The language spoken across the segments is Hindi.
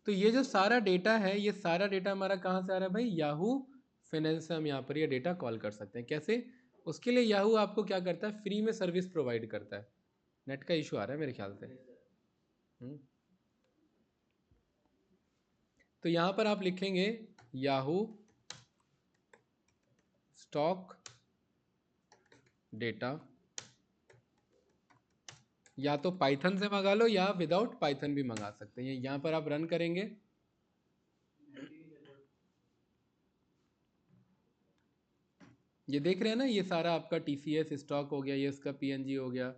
तो ये जो सारा डेटा है, ये सारा डेटा हमारा कहाँ से आ रहा है भाई? याहू फाइनेंस से हम यहाँ पर ये डेटा कॉल कर सकते हैं। कैसे? उसके लिए याहू आपको क्या करता है? फ्री में सर्विस प्रोवाइड करता है। नेट का इशू आ रहा है मेरे ख्याल से। तो यहाँ पर आप लिखेंगे याहू स्टॉक डेटा, या तो पाइथन से मंगा लो या विदाउट पाइथन भी मंगा सकते हैं। यहाँ पर आप रन करेंगे, ये देख रहे हैं ना, ये सारा आपका TCS स्टॉक हो गया, ये इसका PNG हो गया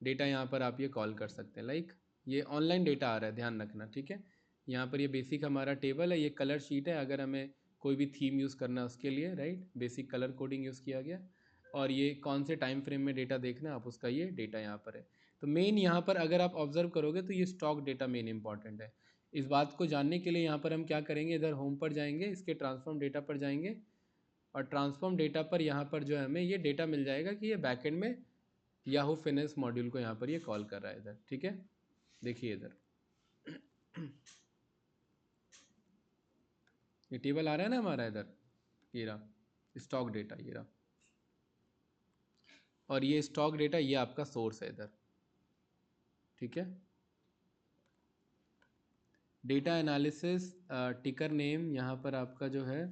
डेटा। यहाँ पर आप ये कॉल कर सकते हैं। लाइक ये ऑनलाइन डेटा आ रहा है, ध्यान रखना, ठीक है। यहाँ पर ये बेसिक हमारा टेबल है, ये कलर शीट है, अगर हमें कोई भी थीम यूज़ करना है उसके लिए, right, basic colour coding use किया गया। और ये कौन से टाइम फ्रेम में डेटा देखना है आप, उसका ये डेटा यहाँ पर है। तो मेन यहाँ पर अगर आप ऑब्जर्व करोगे तो ये स्टॉक डेटा मेन इंपॉर्टेंट है। इस बात को जानने के लिए यहाँ पर हम क्या करेंगे, इधर होम पर जाएंगे, इसके ट्रांसफॉर्म डेटा पर जाएंगे, और ट्रांसफॉर्म डेटा पर यहाँ पर जो है हमें ये डेटा मिल जाएगा कि ये बैकएंड में याहू फाइनेंस मॉड्यूल को यहाँ पर ये कॉल कर रहा है इधर, ठीक है। देखिए इधर ये टेबल आ रहा है ना हमारा इधर, ये रहा स्टॉक डेटा, ये रहा, और ये स्टॉक डेटा ये आपका सोर्स है इधर, ठीक है। डेटा एनालिसिस टिकर नेम यहाँ पर आपका जो है,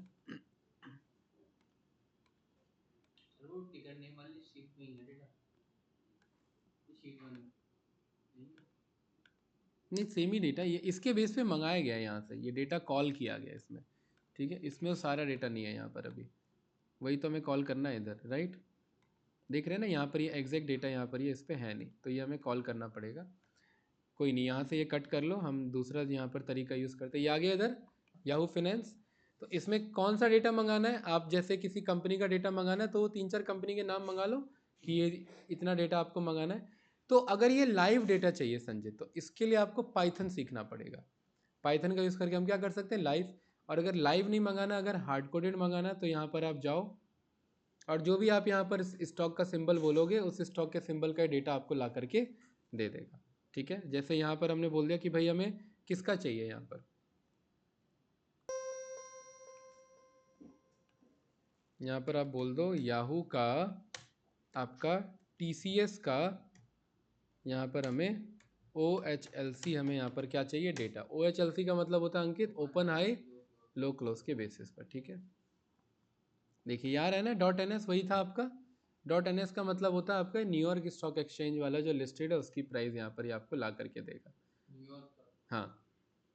वो टिकर नेम वाली शीट में ही है डेटा, शीट वन में नहीं, सेम ही डेटा, ये इसके बेस पे मंगाया गया है यहाँ से, ये डेटा कॉल किया गया इसमें, ठीक है। इसमें वो सारा डेटा नहीं है यहाँ पर अभी, वही तो हमें कॉल करना है इधर, राइट। देख रहे हैं ना यहाँ पर ये एग्जैक्ट डेटा यहाँ पर ये इस पर है नहीं, तो ये हमें कॉल करना पड़ेगा। कोई नहीं, यहाँ से ये कट कर लो, हम दूसरा यहाँ पर तरीका यूज़ करते हैं। ये आ गया इधर याहू फाइनेंस। तो इसमें कौन सा डेटा मंगाना है, आप जैसे किसी कंपनी का डेटा मंगाना है तो 3-4 कंपनी के नाम मंगा लो कि ये इतना डेटा आपको मंगाना है। तो अगर ये लाइव डेटा चाहिए संजय, तो इसके लिए आपको पाइथन सीखना पड़ेगा। पाइथन का यूज़ करके हम क्या कर सकते हैं, लाइव। और अगर लाइव नहीं मंगाना, अगर हार्ड कोडेड मंगाना, तो यहाँ पर आप जाओ, और जो भी आप यहाँ पर स्टॉक का सिंबल बोलोगे, उस स्टॉक के सिंबल का डेटा आपको ला करके दे देगा, ठीक है। जैसे यहाँ पर हमने बोल दिया कि भाई हमें किसका चाहिए, यहाँ पर आप बोल दो याहू का, आपका TCS का, यहाँ पर हमें OHLC, हमें यहाँ पर क्या चाहिए, डेटा। OHLC का मतलब होता है अंकित, ओपन हाई लो क्लोज के बेसिस पर, ठीक है। देखिए यार है ना, .NS वही था आपका। .NS का मतलब होता है आपका न्यूयॉर्क स्टॉक एक्सचेंज वाला जो लिस्टेड है, उसकी प्राइस यहाँ पर ही आपको ला करके देगा, हाँ,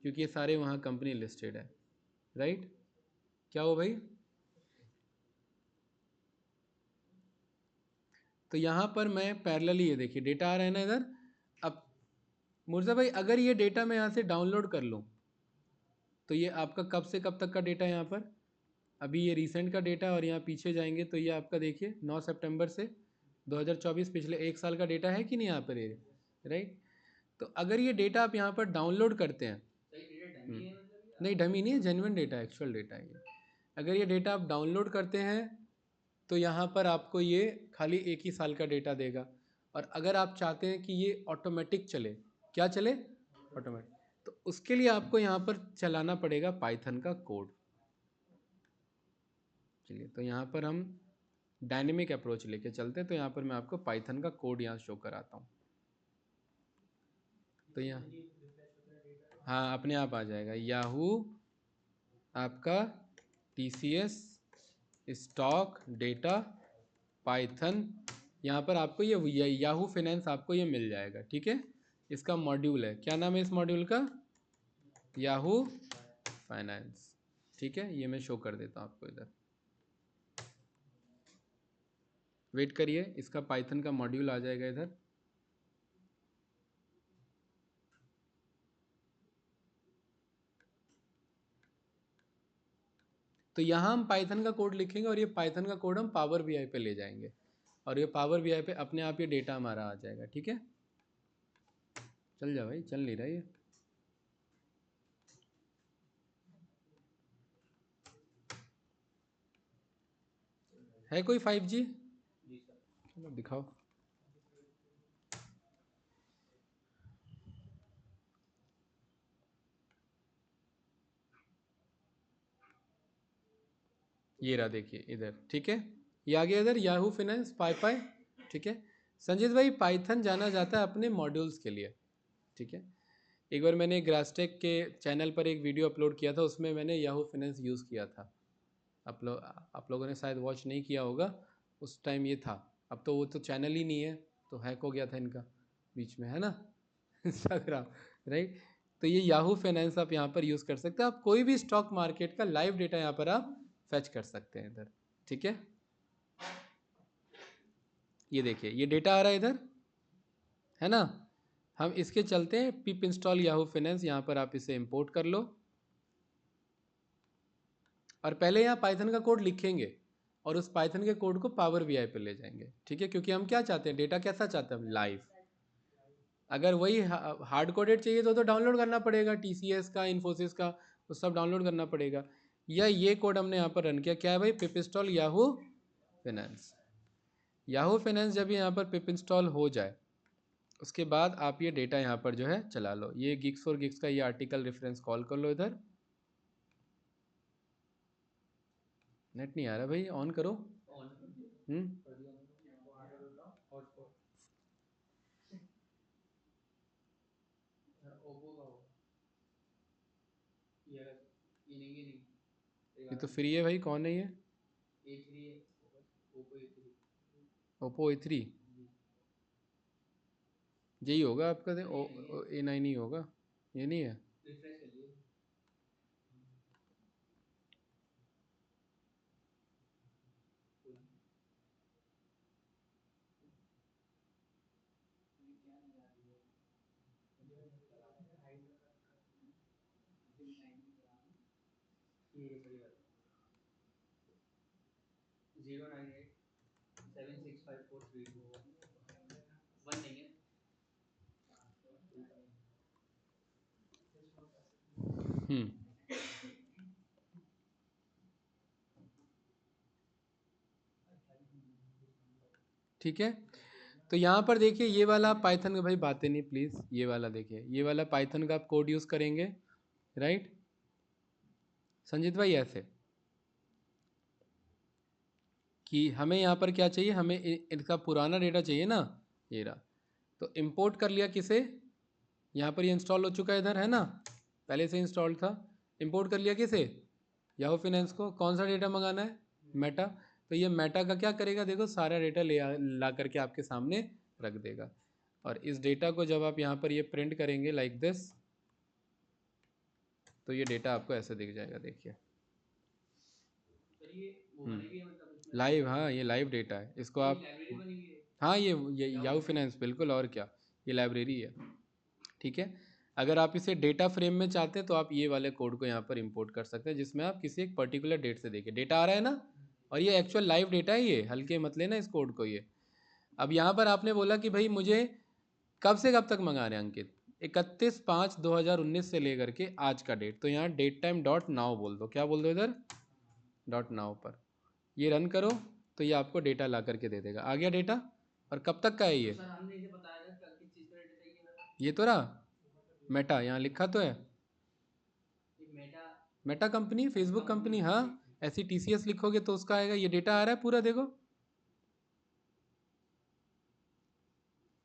क्योंकि ये सारे वहाँ कंपनी लिस्टेड है, राइट। क्या हो भाई? तो यहाँ पर मैं पैरेलली, ये देखिए डेटा आ रहा है ना इधर। अब मुर्जा भाई, अगर ये डेटा मैं यहाँ से डाउनलोड कर लूँ, तो ये आपका कब से कब तक का डेटा है यहाँ पर, अभी ये रिसेंट का डेटा है, और यहाँ पीछे जाएंगे तो ये आपका देखिए 9 सितंबर से 2024, पिछले 1 साल का डेटा है कि नहीं यहाँ पर ये, राइट। तो अगर ये डेटा आप यहाँ पर डाउनलोड करते हैं, नहीं डमी नहीं है, जेन्युइन डेटा, एक्चुअल डेटा है ये। अगर ये डेटा आप डाउनलोड करते हैं तो यहाँ पर आपको ये खाली 1 ही साल का डेटा देगा। और अगर आप चाहते हैं कि ये ऑटोमेटिक चले, क्या चले, ऑटोमेटिक, तो उसके लिए आपको यहाँ पर चलाना पड़ेगा पाइथन का कोड। चलिए, तो यहाँ पर हम डायनेमिक अप्रोच लेके चलते हैं। तो यहाँ पर मैं आपको पाइथन का कोड यहाँ शो कराता हूँ। तो यहाँ, हाँ, अपने आप आ जाएगा याहू आपका TCS स्टॉक डेटा पाइथन। यहाँ पर आपको ये याहू फाइनेंस आपको ये मिल जाएगा, ठीक है। इसका मॉड्यूल है, क्या नाम है इस मॉड्यूल का, याहू फाइनेंस, ठीक है। ये मैं शो कर देता हूँ आपको इधर, वेट करिए, इसका पाइथन का मॉड्यूल आ जाएगा इधर। तो यहाँ हम पाइथन का कोड लिखेंगे, और ये पाइथन का कोड हम पावर BI पे ले जाएंगे, और ये पावर BI पे अपने आप ये डेटा हमारा आ जाएगा, ठीक है। चल जा भाई, चल नहीं रहा ये, है कोई 5G, चलो दिखाओ। ये रहा देखिए इधर, ठीक है, ये आ गया इधर याहू फिनेंस पाई, ठीक है। संजीत भाई पाइथन जाना जाता है अपने मॉड्यूल्स के लिए, ठीक है। एक बार मैंने ग्रास्टेक के चैनल पर एक वीडियो अपलोड किया था, उसमें मैंने याहू फिनेंस यूज़ किया था। आप लोगों ने शायद वॉच नहीं किया होगा, उस टाइम ये था। अब तो वो तो चैनल ही नहीं है, तो हैक हो गया था इनका बीच में, है ना इंस्टाग्राम, राइट। तो ये याहू फाइनेंस आप यहाँ पर यूज़ कर सकते हैं। आप कोई भी स्टॉक मार्केट का लाइव डेटा यहाँ पर आप फैच कर सकते हैं इधर, ठीक है। ये देखिए ये डेटा आ रहा है इधर, है ना। हम इसके चलते हैं पिप इंस्टॉल याहू फाइनेंस, यहाँ पर आप इसे इंपोर्ट कर लो और पहले यहाँ पाइथन का कोड लिखेंगे और उस पाइथन के कोड को पावर बीआई पे ले जाएंगे, ठीक है। क्योंकि हम क्या चाहते हैं, डेटा कैसा चाहते हैं, लाइव। अगर वही हार्ड कोडेड चाहिए तो डाउनलोड करना पड़ेगा, टीसीएस का, इन्फोसिस का, वो सब डाउनलोड करना पड़ेगा। या ये कोड हमने यहाँ पर रन किया, क्या है भाई, पिप install Yahoo finance. Yahoo finance जब यहाँ पर पिप इंस्टॉल हो जाए, उसके बाद आप ये डेटा यहाँ पर जो है चला लो। ये गिग्स फॉर गिग्स का ये आर्टिकल रेफरेंस कॉल कर लो इधर। नेट नहीं आ रहा भाई, ऑन करो। हम्म ये तो फ्री है भाई, कौन है ये, ओप्पो A3, यही होगा आपका, A9 ही होगा, ये नहीं है। हम्म ठीक है। तो यहाँ पर देखिए ये वाला पाइथन का, भाई बातें नहीं प्लीज़, ये वाला देखिए, ये वाला पाइथन का आप कोड यूज़ करेंगे, राइट संजीत भाई। ऐसे कि हमें यहाँ पर क्या चाहिए, हमें इनका पुराना डेटा चाहिए ना, ये रहा। तो इंपोर्ट कर लिया किसे, यहाँ पर ये इंस्टॉल हो चुका है इधर, है ना, पहले से इंस्टॉल था। इंपोर्ट कर लिया किसे, याहू फाइनेंस को। कौन सा डेटा मंगाना है, मेटा। तो ये मेटा का क्या करेगा, देखो सारा डेटा ला करके आपके सामने रख देगा। और इस डेटा को जब आप यहाँ पर ये प्रिंट करेंगे लाइक दिस, तो ये डेटा आपको ऐसे दिख जाएगा, देखिए लाइव। हाँ ये लाइव डेटा है, इसको आप, हाँ ये याहू फाइनेंस बिल्कुल, और क्या, ये लाइब्रेरी है, ठीक है। अगर आप इसे डेटा फ्रेम में चाहते हैं तो आप ये वाले कोड को यहाँ पर इंपोर्ट कर सकते हैं, जिसमें आप किसी एक पर्टिकुलर डेट से देखिए डेटा आ रहा है ना, और ये एक्चुअल लाइव डेटा है, ये हल्के मत लेना इस कोड को ये। अब यहाँ पर आपने बोला कि भाई मुझे कब से कब तक मंगा रहे हैं अंकित, 31/5/2019 से लेकर के आज का डेट। तो यहाँ डेट टाइम डॉट नाउ बोल दो, क्या बोल दो इधर, डॉट नाउ पर। ये रन करो तो ये आपको डेटा ला करके दे देगा। आ गया डेटा, और कब तक का है ये तो रहा मेटा, यहाँ लिखा तो है मेटा कंपनी, फेसबुक कंपनी, हाँ। ऐसी TCS लिखोगे तो उसका आएगा, ये डेटा आ रहा है पूरा, देखो।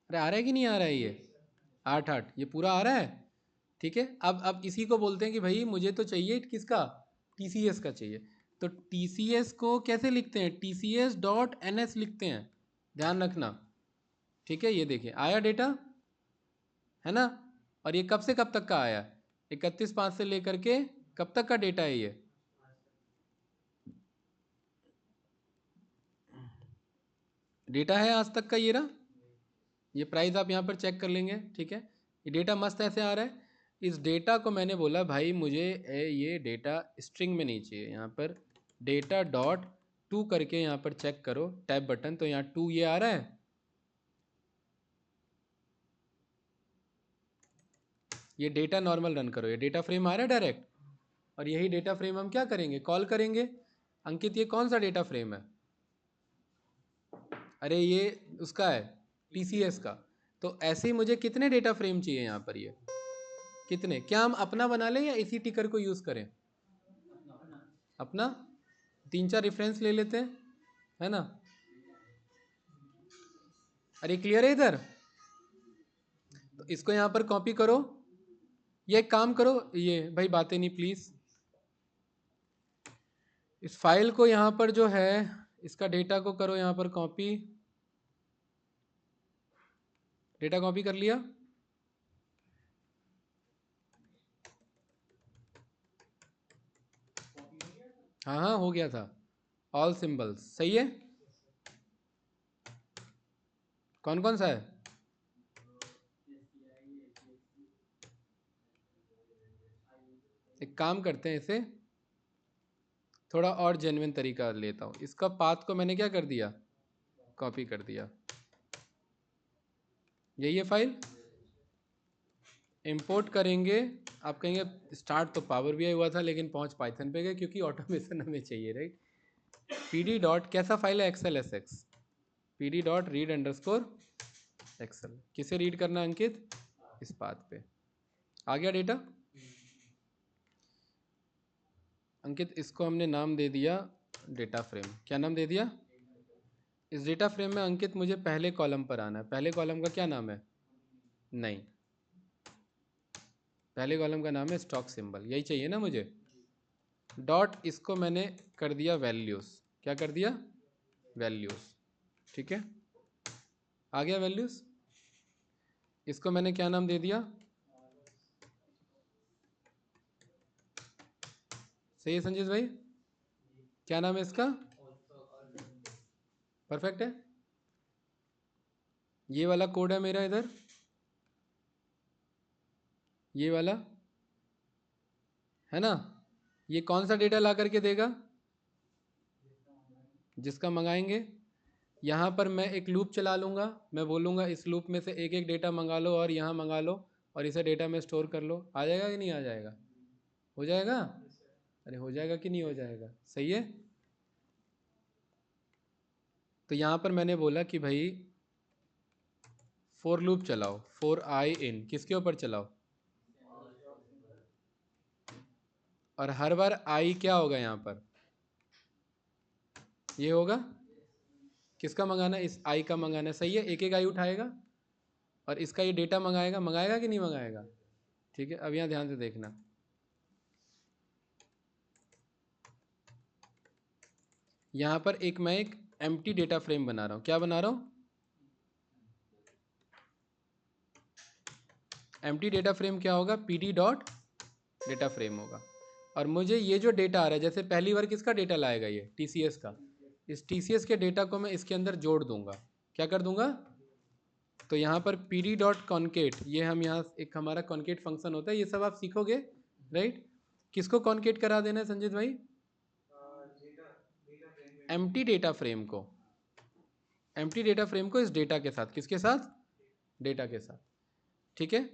अरे आ रहा है कि नहीं आ रहा है ये, 8/8 ये पूरा आ रहा है, ठीक है। अब इसी को बोलते हैं कि भाई मुझे तो चाहिए किसका, TCS का चाहिए। तो TCS को कैसे लिखते हैं, TCS.NS लिखते हैं, ध्यान रखना, ठीक है। ये देखिए आया डेटा, है ना। और ये कब से कब तक का आया, 31/5 से लेकर के कब तक का डेटा है ये, डेटा है आज तक का, ये रहा। ये प्राइस आप यहाँ पर चेक कर लेंगे, ठीक है। ये डेटा मस्त ऐसे आ रहा है। इस डेटा को मैंने बोला भाई मुझे ये डेटा स्ट्रिंग में नहीं चाहिए, यहाँ पर डेटा डॉट टू करके यहाँ पर चेक करो टैब बटन, तो यहाँ 2 ये आ रहा है। ये डेटा नॉर्मल रन करो, ये डेटा फ्रेम आ रहा है डायरेक्ट, और यही डेटा फ्रेम हम क्या करेंगे, कॉल करेंगे। अंकित ये कौन सा डेटा फ्रेम है, अरे ये उसका है, TCS का। तो ऐसे ही मुझे कितने डेटा फ्रेम चाहिए यहाँ पर, ये कितने, क्या हम अपना बना लें या इसी टिकर को यूज़ करें, अपना। तीन चार रेफरेंस ले लेते हैं, है ना। अरे क्लियर है इधर, तो इसको यहाँ पर कॉपी करो। ये एक काम करो, ये भाई बातें नहीं प्लीज, इस फाइल को यहाँ पर जो है इसका डेटा को करो यहाँ पर कॉपी। डेटा कॉपी कर लिया, हाँ हाँ हो गया था। ऑल सिंबल्स सही है। कौन कौन सा है? एक काम करते हैं, इसे थोड़ा और जेन्युइन तरीका लेता हूँ। इसका पाथ को मैंने क्या कर दिया, कॉपी कर दिया। यही है फाइल, इंपोर्ट करेंगे। आप कहेंगे स्टार्ट तो पावर भी हुआ था लेकिन पहुंच पाइथन पे गए क्योंकि ऑटोमेशन हमें चाहिए, राइट। pd डॉट कैसा फाइल है, excel S X, pd dot read underscore excel. किसे रीड करना है अंकित, इस पाथ पे। आ गया डेटा अंकित, इसको हमने नाम दे दिया डेटा फ्रेम। क्या नाम दे दिया? इस डेटा फ्रेम में अंकित मुझे पहले कॉलम पर आना है। पहले कॉलम का क्या नाम है? नहीं, पहले कॉलम का नाम है स्टॉक सिंबल, यही चाहिए ना मुझे। डॉट इसको मैंने कर दिया वैल्यूज़। क्या कर दिया? वैल्यूज़, ठीक है। आ गया वैल्यूज़। इसको मैंने क्या नाम दे दिया? सही है संजीत भाई, क्या नाम है इसका? परफेक्ट है। ये वाला कोड है मेरा इधर, ये वाला है ना। ये कौन सा डेटा ला करके देगा? जिसका मंगाएंगे। यहाँ पर मैं एक लूप चला लूँगा, मैं बोलूँगा इस लूप में से एक एक डेटा मंगा लो और यहाँ मंगा लो और इसे डेटा में स्टोर कर लो। आ जाएगा कि नहीं आ जाएगा? हो जाएगा। अरे हो जाएगा कि नहीं हो जाएगा, सही है। तो यहाँ पर मैंने बोला कि भाई फोर लूप चलाओ, फोर आई इन, किसके ऊपर चलाओ? और हर बार आई क्या होगा यहाँ पर? ये होगा। किसका मंगाना है? इस आई का मंगाना है, सही है। एक एक आई उठाएगा और इसका ये डेटा मंगाएगा। मंगाएगा कि नहीं मंगाएगा? ठीक है, अब यहाँ ध्यान से देखना। यहाँ पर मैं एक एम्प्टी डेटा फ्रेम बना रहा हूँ। क्या बना रहा हूँ? एम्प्टी डेटा फ्रेम क्या होगा? pd डॉट डेटा फ्रेम होगा। और मुझे ये जो डेटा आ रहा है, जैसे पहली बार किसका डेटा लाएगा? ये टीसीएस का। इस टीसीएस के डेटा को मैं इसके अंदर जोड़ दूंगा। क्या कर दूंगा? तो यहाँ पर pd डॉट कॉन्केट, ये हम यहाँ एक हमारा कॉन्केट फंक्शन होता है, ये सब आप सीखोगे, राइट। किसको कॉन्केट करा देना है संजीत भाई? एम्प्टी डेटा फ्रेम को। एम्प्टी डेटा फ्रेम को इस डेटा के साथ, किसके साथ? डेटा के साथ, ठीक है।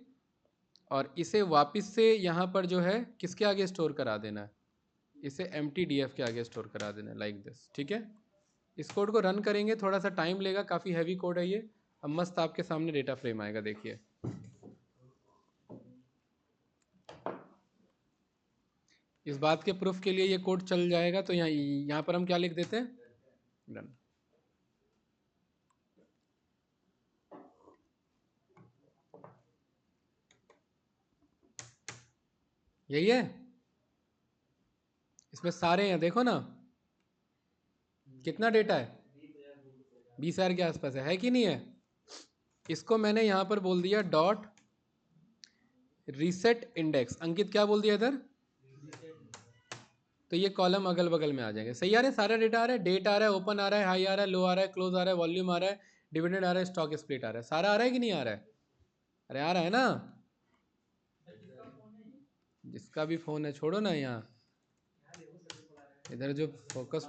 और इसे वापस से यहाँ पर जो है किसके आगे स्टोर करा देना है? इसे mtdf के आगे स्टोर करा देना है, लाइक दिस, ठीक है। इस कोड को रन करेंगे, थोड़ा सा टाइम लेगा, काफ़ी हैवी कोड है ये। अब मस्त आपके सामने डेटा फ्रेम आएगा, देखिए। इस बात के प्रूफ के लिए ये कोड चल जाएगा, तो यहाँ पर हम क्या लिख देते हैं? रन। यही है, इसमें सारे हैं, देखो ना कितना डेटा है, 20,000 के आसपास है कि नहीं है। इसको मैंने यहाँ पर बोल दिया डॉट रीसेट इंडेक्स। अंकित क्या बोल दिया इधर? तो ये कॉलम अगल बगल में आ जाएंगे, सही आ रहा है, सारा डेटा आ रहा है। डेट आ रहा है, ओपन आ रहा है, हाई आ रहा है, लो आ रहा है, क्लोज आ रहा है, वॉल्यूम आ रहा है, डिविडेंड आ रहा है, स्टॉक स्प्लिट आ रहा है, सारा आ रहा है कि नहीं आ रहा है? अरे आ रहा है ना। जिसका भी फोन है छोड़ो ना, यहाँ इधर जो फोकस,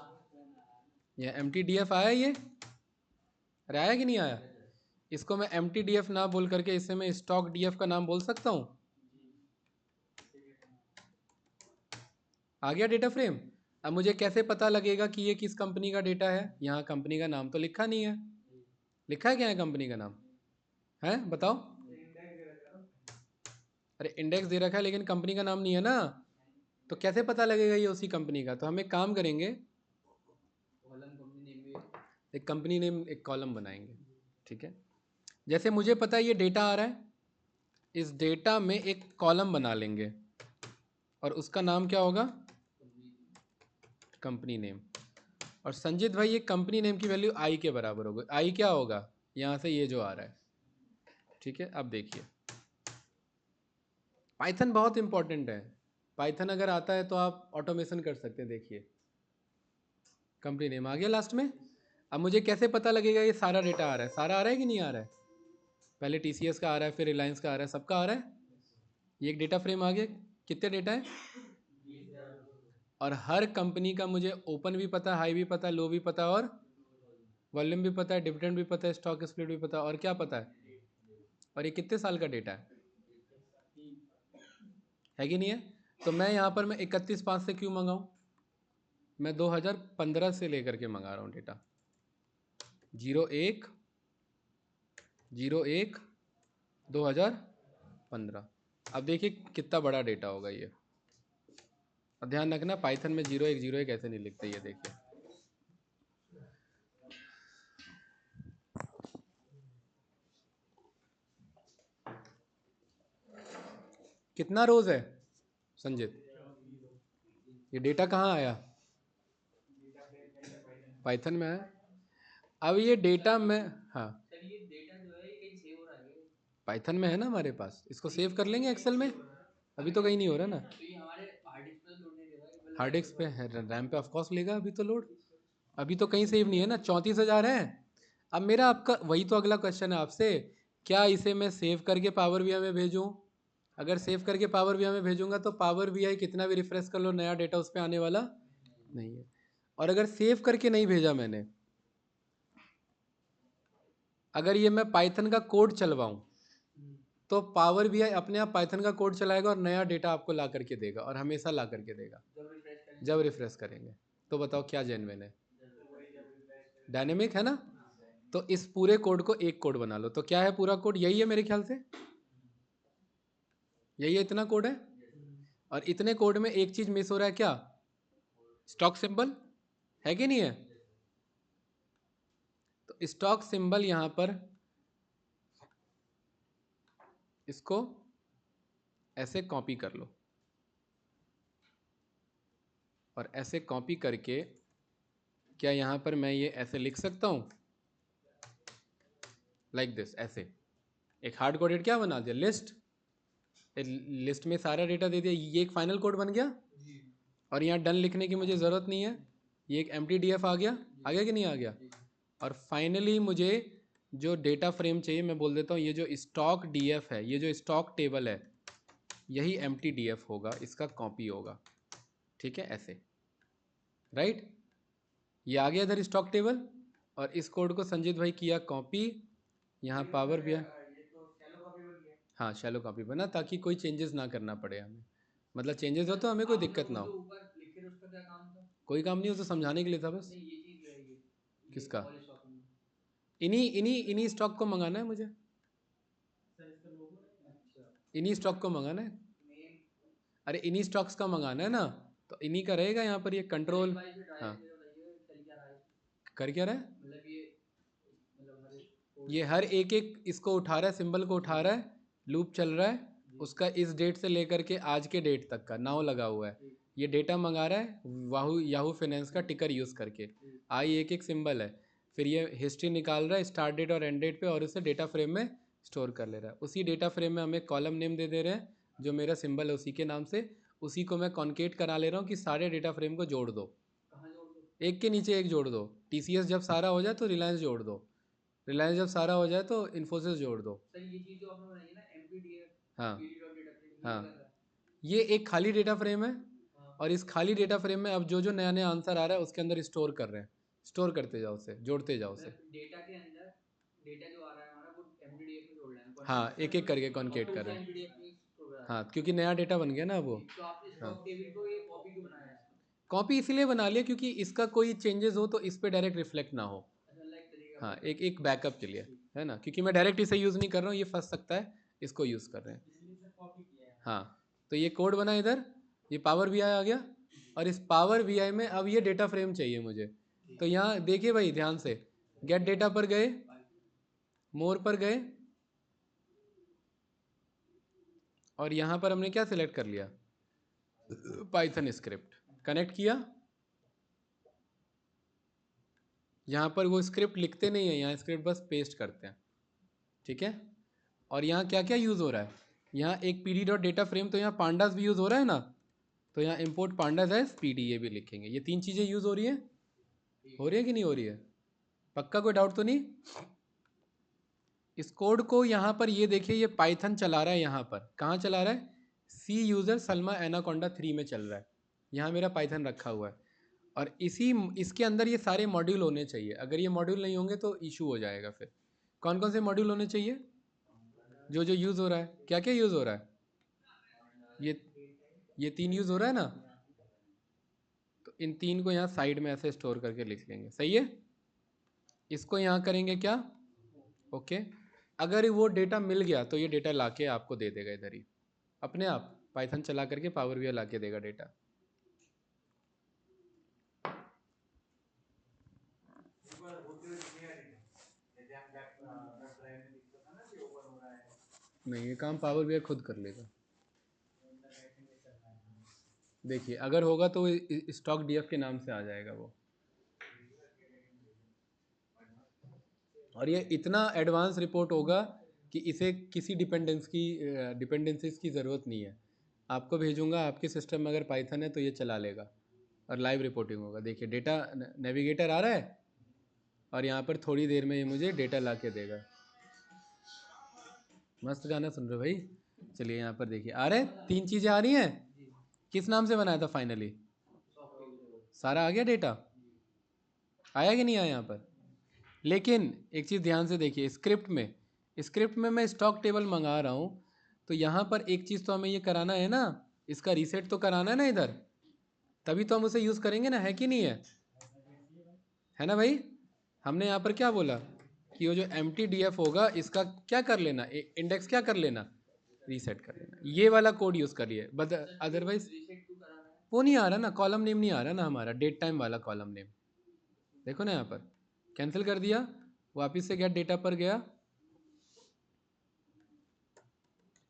ये mtdf आया ये? अरे आया कि नहीं आया? इसको मैं mtdf ना बोल करके इसे मैं स्टॉक df का नाम बोल सकता हूँ। आ गया डेटा फ्रेम। अब मुझे कैसे पता लगेगा कि ये किस कंपनी का डेटा है? यहाँ कंपनी का नाम तो लिखा नहीं है। लिखा है क्या है कंपनी का नाम? है बताओ। अरे इंडेक्स दे रखा है लेकिन कंपनी का नाम नहीं है ना, तो कैसे पता लगेगा ये उसी कंपनी का? तो हम एक काम करेंगे, एक कंपनी नेम एक कॉलम बनाएंगे, ठीक है। जैसे मुझे पता है ये डेटा आ रहा है, इस डेटा में एक कॉलम बना लेंगे और उसका नाम क्या होगा, कंपनी नेम। और संजीत भाई ये कंपनी नेम की वैल्यू आई के बराबर होगी। आई क्या होगा, यहाँ से ये जो आ रहा है, ठीक है। अब देखिए पाइथन बहुत इंपॉर्टेंट है। पाइथन अगर आता है तो आप ऑटोमेशन कर सकते हैं। देखिए कंपनी नेम आ गया लास्ट में। अब मुझे कैसे पता लगेगा ये सारा डेटा आ रहा है, सारा आ रहा है कि नहीं आ रहा है। पहले TCS का आ रहा है, फिर रिलायंस का आ रहा है, सबका आ रहा है। ये एक डेटा फ्रेम आ गया। कितने डेटा है, और हर कंपनी का मुझे ओपन भी पता है, हाई भी पता है, लो भी पता है, और वॉल्यूम भी पता है, डिविडेंड भी पता है, स्टॉक स्प्लिट भी पता है, और क्या पता है, और ये कितने साल का डेटा है कि नहीं है। तो मैं यहाँ पर मैं 31/5 से क्यों मंगाऊँ, मैं 2015 से लेकर के मंगा रहा हूँ डेटा। 01 01 2015। अब देखिए कितना बड़ा डेटा होगा ये। और ध्यान रखना पाइथन में 01 ऐसे नहीं लिखते, ये देखिए। कितना रोज है संजीत, ये डेटा कहाँ आया, पाइथन में है। अब ये डेटा में, हाँ सर ये डेटा जो है ये कहीं सेव हो रहा है, पाइथन में है ना हमारे पास, इसको सेव कर लेंगे एक्सेल में। अभी तो कहीं नहीं हो रहा ना, तो ये हमारे हार्ड डिस्क पे लोड नहीं ले रहा, हार्ड डिस्क पे है, रैम पे ऑफ कोर्स लेगा अभी तो लोड। अभी तो कहीं सेव नहीं है ना, 34,000 है। अब मेरा आपका वही तो अगला क्वेश्चन है आपसे, क्या इसे मैं सेव करके पावर बीआई में भेजूं। अगर सेव करके पावर बीआई में भेजूंगा तो पावर बीआई कितना भी रिफ्रेश कर लो नया डेटा उस पर आने वाला नहीं है। और अगर सेव करके नहीं भेजा मैंने, अगर ये मैं पाइथन का कोड चलवाऊं तो पावर बीआई अपने आप पाइथन का कोड चलाएगा और नया डेटा आपको ला करके देगा, और हमेशा ला करके देगा जब रिफ्रेश करेंगे। तो बताओ क्या जेन्युइन है, डायनेमिक है ना। तो इस पूरे कोड को एक कोड बना लो। तो क्या है पूरा कोड, यही है मेरे ख्याल से, यही है, इतना कोड है। और इतने कोड में एक चीज मिस हो रहा है, क्या, स्टॉक सिंबल, है कि नहीं है। तो स्टॉक सिंबल यहां पर इसको ऐसे कॉपी कर लो, और ऐसे कॉपी करके क्या यहां पर मैं ये ऐसे लिख सकता हूं, लाइक दिस, ऐसे एक हार्ड कोडेड क्या बना दिया, लिस्ट। लिस्ट में सारा डेटा दे दिया, ये एक फाइनल कोड बन गया। और यहाँ डन लिखने की मुझे ज़रूरत नहीं है, ये एक MTDF आ गया कि नहीं आ गया। और फाइनली मुझे जो डेटा फ्रेम चाहिए, मैं बोल देता हूँ ये जो स्टॉक DF है, ये जो स्टॉक टेबल है, यही MTDF होगा, इसका कॉपी होगा, ठीक है, ऐसे, राइट। ये आ गया इधर स्टॉक टेबल, और इस कोड को संजीत भाई किया कॉपी, यहाँ पावर भी है। हाँ शैलो कॉपी बना, ताकि कोई चेंजेस ना करना पड़े हमें, मतलब चेंजेस हो तो हमें कोई दिक्कत ना हो। कोई काम नहीं हो, तो समझाने के लिए था बस। किसका, इन्हीं इन्हीं इन्हीं स्टॉक को मंगाना है मुझे, इन्हीं स्टॉक को मंगाना है। अरे इन्हीं स्टॉक्स का मंगाना है ना, तो इन्हीं का रहेगा यहाँ पर ये कंट्रोल। हाँ कर क्या रहा है, ये हर एक एक इसको उठा रहा है, सिंबल को उठा रहा है, लूप चल रहा है, उसका इस डेट से लेकर के आज के डेट तक का नाउ लगा हुआ है। ये डेटा मंगा रहा है वाहू याहू फाइनेंस का टिकर यूज़ करके, आई एक एक सिंबल है। फिर ये हिस्ट्री निकाल रहा है स्टार्ट डेट और एंड डेट पे, और उसे डेटा फ्रेम में स्टोर कर ले रहा है। उसी डेटा फ्रेम में हमें कॉलम नेम दे दे रहे हैं, जो मेरा सिंबल है उसी के नाम से। उसी को मैं कॉन्केट करा ले रहा हूँ कि सारे डेटा फ्रेम को जोड़ दो, एक के नीचे एक जोड़ दो। TCS जब सारा हो जाए तो रिलायंस जोड़ दो, रिलायंस जब सारा हो जाए तो इन्फोसिस जोड़ दो। सर ये चीज जो आपने बनाई है ना MPDF, हाँ हाँ, ये एक खाली डेटा फ्रेम है। और इस खाली डेटा फ्रेम में अब जो जो नया नया आंसर आ रहा है उसके अंदर स्टोर कर रहे हैं, स्टोर करते जाओ उसे, जोड़ते जाओ उसे। डेटा के अंदर डेटा जो आ रहा है हमारा वो MPDF में जोड़ रहे हैं, हाँ एक एक करके कॉन्केट कर रहे हैं। हाँ क्योंकि नया डेटा बन गया ना वो। तो आपने स्टॉक टेबल को ये कॉपी क्यों बनाया है, कॉपी इसीलिए बना लिया क्योंकि इसका कोई चेंजेस हो तो इस पर डायरेक्ट रिफ्लेक्ट ना हो। हाँ एक एक बैकअप के लिए है ना, क्योंकि मैं डायरेक्ट इसे यूज़ नहीं कर रहा हूँ, ये फंस सकता है, इसको यूज़ कर रहे हैं। हाँ तो ये कोड बना इधर, ये पावर बीआई आ गया, और इस पावर बीआई में अब ये डेटा फ्रेम चाहिए मुझे। तो यहाँ देखिए भाई ध्यान से, गेट डेटा पर गए, मोर पर गए, और यहाँ पर हमने क्या सिलेक्ट कर लिया, पाइथन स्क्रिप्ट कनेक्ट किया। यहाँ पर वो स्क्रिप्ट लिखते नहीं है, यहाँ स्क्रिप्ट बस पेस्ट करते हैं, ठीक है। और यहाँ क्या क्या यूज़ हो रहा है, यहाँ एक pd डॉट डेटा फ्रेम, तो यहाँ पांडास भी यूज़ हो रहा है ना, तो यहाँ इम्पोर्ट पांडास एज pd ये भी लिखेंगे। ये तीन चीज़ें यूज़ हो रही है, हो रही है कि नहीं हो रही है, पक्का कोई डाउट तो नहीं। इस कोड को यहाँ पर ये देखिए, ये पाइथन चला रहा है, यहाँ पर कहाँ चला रहा है, सी यूज़र सलमा एनाकोंडा 3 में चल रहा है, यहाँ मेरा पाइथन रखा हुआ है। और इसके अंदर ये सारे मॉड्यूल होने चाहिए, अगर ये मॉड्यूल नहीं होंगे तो इशू हो जाएगा। फिर कौन कौन से मॉड्यूल होने चाहिए, जो जो यूज़ हो रहा है, क्या क्या यूज़ हो रहा है, ये तीन यूज़ हो रहा है ना, तो इन तीन को यहाँ साइड में ऐसे स्टोर करके लिख लेंगे, सही है। इसको यहाँ करेंगे क्या, ओके। अगर वो डेटा मिल गया तो ये डेटा लाके आपको दे देगा इधर ही अपने आप, पाइथन चला करके पावर बीआई लाके देगा डेटा। नहीं, ये काम पावर बीआई खुद कर लेगा। देखिए अगर होगा तो स्टॉक डीएफ के नाम से आ जाएगा वो। और ये इतना एडवांस रिपोर्ट होगा कि इसे किसी डिपेंडेंसीज की ज़रूरत नहीं है। आपको भेजूंगा, आपके सिस्टम में अगर पाइथन है तो ये चला लेगा और लाइव रिपोर्टिंग होगा। देखिए डेटा नेविगेटर आ रहा है और यहाँ पर थोड़ी देर में ये मुझे डेटा ला के देगा। मस्त गाना सुन रहे हो भाई। चलिए यहाँ पर देखिए आ रहे, तीन चीज़ें आ रही हैं। किस नाम से बनाया था फाइनली, सारा आ गया डेटा, आया कि नहीं आया यहाँ पर। लेकिन एक चीज़ ध्यान से देखिए, स्क्रिप्ट में मैं स्टॉक टेबल मंगा रहा हूँ, तो यहाँ पर एक चीज़ तो हमें ये कराना है ना, इसका रीसेट तो कराना है ना इधर, तभी तो हम उसे यूज़ करेंगे ना, है कि नहीं है ना भाई। हमने यहाँ पर क्या बोला कि वो जो MTDF होगा इसका क्या कर लेना, इंडेक्स क्या कर लेना, रीसेट कर लेना, ये वाला कोड यूज़ करिए। बट अदरवाइज वो नहीं आ रहा ना, कॉलम नेम नहीं आ रहा ना हमारा, डेट टाइम वाला कॉलम नेम। देखो ना यहाँ पर कैंसिल कर दिया, वापस से गेट डेटा पर गया।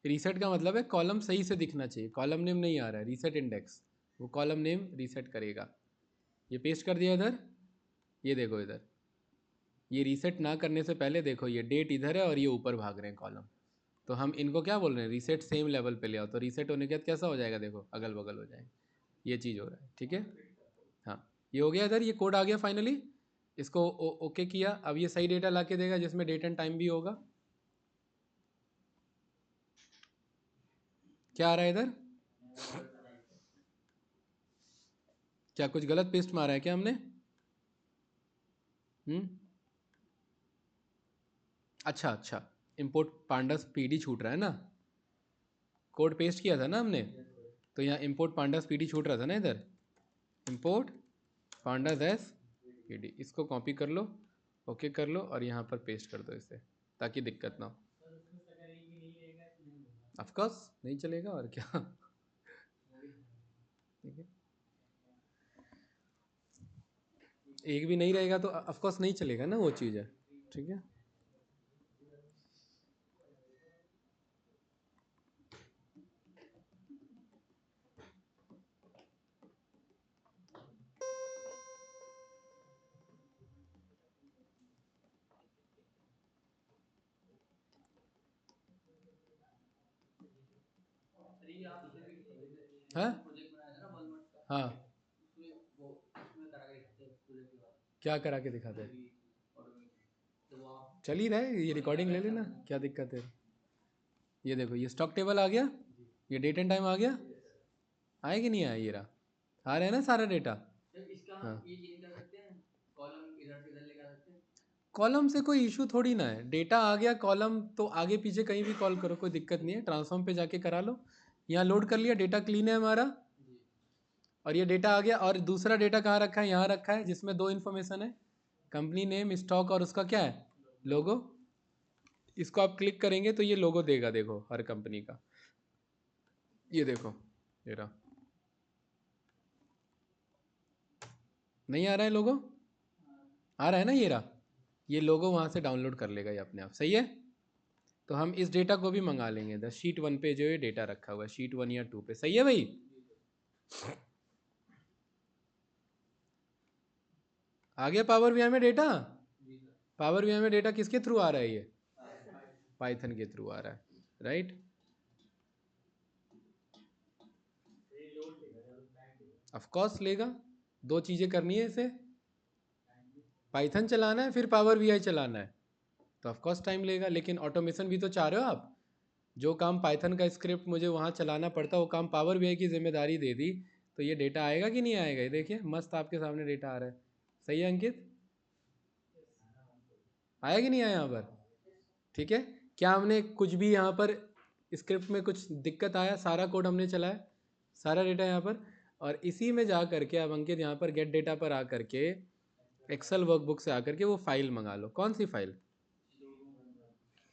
रीसेट का मतलब है कॉलम सही से दिखना चाहिए, कॉलम नेम नहीं आ रहा है, रीसेट इंडेक्स, वो कॉलम नेम रीसेट करेगा। ये पेस्ट कर दिया इधर, ये देखो इधर, ये रीसेट ना करने से पहले देखो ये डेट इधर है और ये ऊपर भाग रहे हैं कॉलम, तो हम इनको क्या बोल रहे हैं, रीसेट सेम लेवल पे ले आओ। तो रीसेट होने के बाद कैसा हो जाएगा, देखो अगल बगल हो जाएंगे, ये चीज़ हो रहा है, ठीक है। हाँ ये हो गया इधर, ये कोड आ गया फाइनली, इसको ओके किया। अब ये सही डेटा ला के देगा जिसमें डेट एंड टाइम भी होगा। क्या आ रहा है इधर, क्या कुछ गलत पेस्ट मारा है क्या हमने, अच्छा अच्छा, इम्पोर्ट पांडास पीडी छूट रहा है ना, कोड पेस्ट किया था ना हमने, तो यहाँ इम्पोर्ट पांडास पीडी छूट रहा था ना इधर, इम्पोर्ट पांडास एस पीडी, इसको कॉपी कर लो, ओके कर लो और यहाँ पर पेस्ट कर दो इसे, ताकि दिक्कत ना हो। ऑफकोर्स नहीं चलेगा और क्या ठीक है, एक भी नहीं रहेगा तो ऑफकोर्स नहीं चलेगा ना, वो चीज़ है, ठीक है। हाँ हाँ, क्या करा के दिखाते हैं, चल ही रहा है, ये रिकॉर्डिंग ले लेना, क्या दिक्कत है। ये देखो ये स्टॉक टेबल आ गया, ये डेट एंड टाइम आ गया, आया कि नहीं आया, ये रहा, आ रहा है ना सारा डेटा। हाँ कॉलम से कोई इशू थोड़ी ना है, डेटा आ गया कॉलम तो आगे पीछे कहीं भी कॉल करो, कोई दिक्कत नहीं है, ट्रांसफॉर्म पे जाके करा लो। यहाँ लोड कर लिया, डेटा क्लीन है हमारा, और ये डेटा आ गया। और दूसरा डेटा कहाँ रखा है, यहाँ रखा है, जिसमें दो इन्फॉर्मेशन है, कंपनी नेम स्टॉक और उसका क्या है, लोगो। इसको आप क्लिक करेंगे तो ये लोगो देगा, देखो हर कंपनी का, ये देखो ये रहा, नहीं आ रहा है लोगो, आ रहा है ना, ये रहा, ये लोगो वहाँ से डाउनलोड कर लेगा ये अपने आप, सही है। तो हम इस डेटा को भी मंगा लेंगे इधर शीट 1 पे, जो ये डेटा रखा हुआ है शीट 1 या 2 पे, सही है भाई। आ गया पावर बीआई में डेटा। पावर बीआई में डेटा किसके थ्रू आ रहा है, ये पाइथन के थ्रू आ रहा है, राइट। ऑफ कोर्स लेगा, दो चीज़ें करनी है इसे, पाइथन चलाना है फिर पावर बीआई चलाना है, तो ऑफ कोर्स टाइम लेगा। लेकिन ऑटोमेशन भी तो चाह रहे हो आप, जो काम पाइथन का स्क्रिप्ट मुझे वहाँ चलाना पड़ता वो काम पावर बीआई की जिम्मेदारी दे दी, तो ये डेटा आएगा कि नहीं आएगा। ये देखिए मस्त आपके सामने डेटा आ रहा है, सही है अंकित, आया कि नहीं आया यहाँ पर, ठीक है। क्या हमने कुछ भी यहाँ पर स्क्रिप्ट में कुछ दिक्कत आया, सारा कोड हमने चलाया, सारा डेटा यहाँ पर। और इसी में जा करके अब अंकित यहाँ पर गेट डेटा पर आ करके एक्सेल वर्कबुक से आकर के वो फाइल मंगा लो, कौन सी फाइल,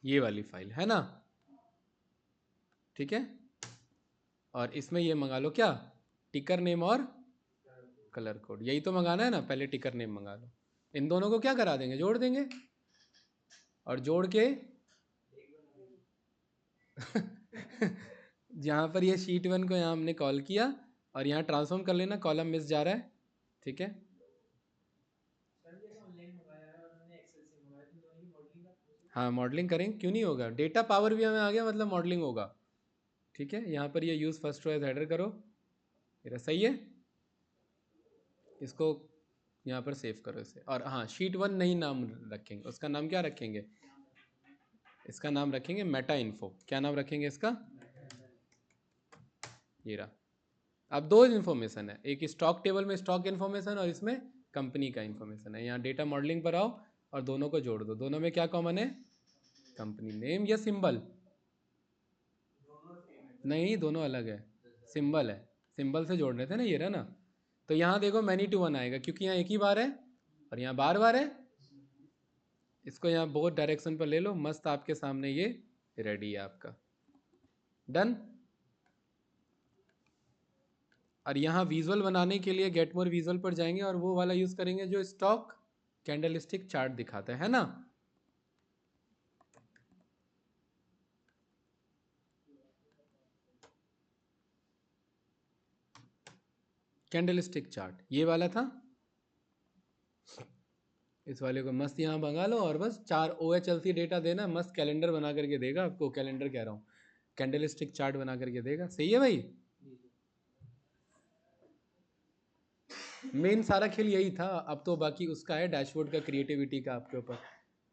ये वाली फाइल है ना, ठीक है। और इसमें ये मंगा लो क्या, टिकर नेम और कलर कोड, यही तो मंगाना है ना। पहले टिकर नेम मंगा लो, इन दोनों को क्या करा देंगे, जोड़ देंगे, और जोड़ के जहाँ पर ये शीट 1 को यहाँ हमने कॉल किया, और यहाँ ट्रांसफॉर्म कर लेना, कॉलम मिस जा रहा है, ठीक है। हाँ मॉडलिंग करेंगे, क्यों नहीं होगा, डेटा पावर भी हमें आ गया मतलब मॉडलिंग होगा, ठीक है। यहाँ पर ये use first row as header करो, मेरा सही है। इसको यहाँ पर सेव करो इसे, और हाँ शीट 1 नहीं नाम रखेंगे, उसका नाम क्या रखेंगे, इसका नाम रखेंगे मेटा इन्फो। क्या नाम रखेंगे इसका, ये रहा। अब दो इन्फॉर्मेशन है, एक स्टॉक टेबल में स्टॉक इन्फॉर्मेशन और इसमें कंपनी का इन्फॉर्मेशन है। यहाँ डेटा मॉडलिंग पर आओ और दोनों को जोड़ दो, दोनों में क्या कॉमन है, कंपनी नेम या सिंबल, नहीं दोनों अलग है, सिंबल है, सिंबल से जोड़ने थे ना, ये रहा ना। तो यहाँ देखो मैनी टू वन आएगा क्योंकि यहाँ एक ही बार है और यहाँ बार बार है। इसको यहाँ बोथ डायरेक्शन पर ले लो, मस्त आपके सामने ये रेडी है आपका, डन। और यहाँ विजुअल बनाने के लिए गेट मोर विजुअल पर जाएंगे और वो वाला यूज़ करेंगे जो स्टॉक कैंडलस्टिक चार्ट दिखाता है ना। कैंडलस्टिक चार्ट ये वाला था, इस वाले को मस्त यहाँ मंगा लो और बस 4 OHLC डेटा देना, मस्त कैलेंडर बना करके देगा आपको, कैलेंडर कह रहा हूँ, कैंडलस्टिक चार्ट बना करके देगा, सही है भाई। मेन सारा खेल यही था, अब तो बाकी उसका है डैशबोर्ड का, क्रिएटिविटी का आपके ऊपर।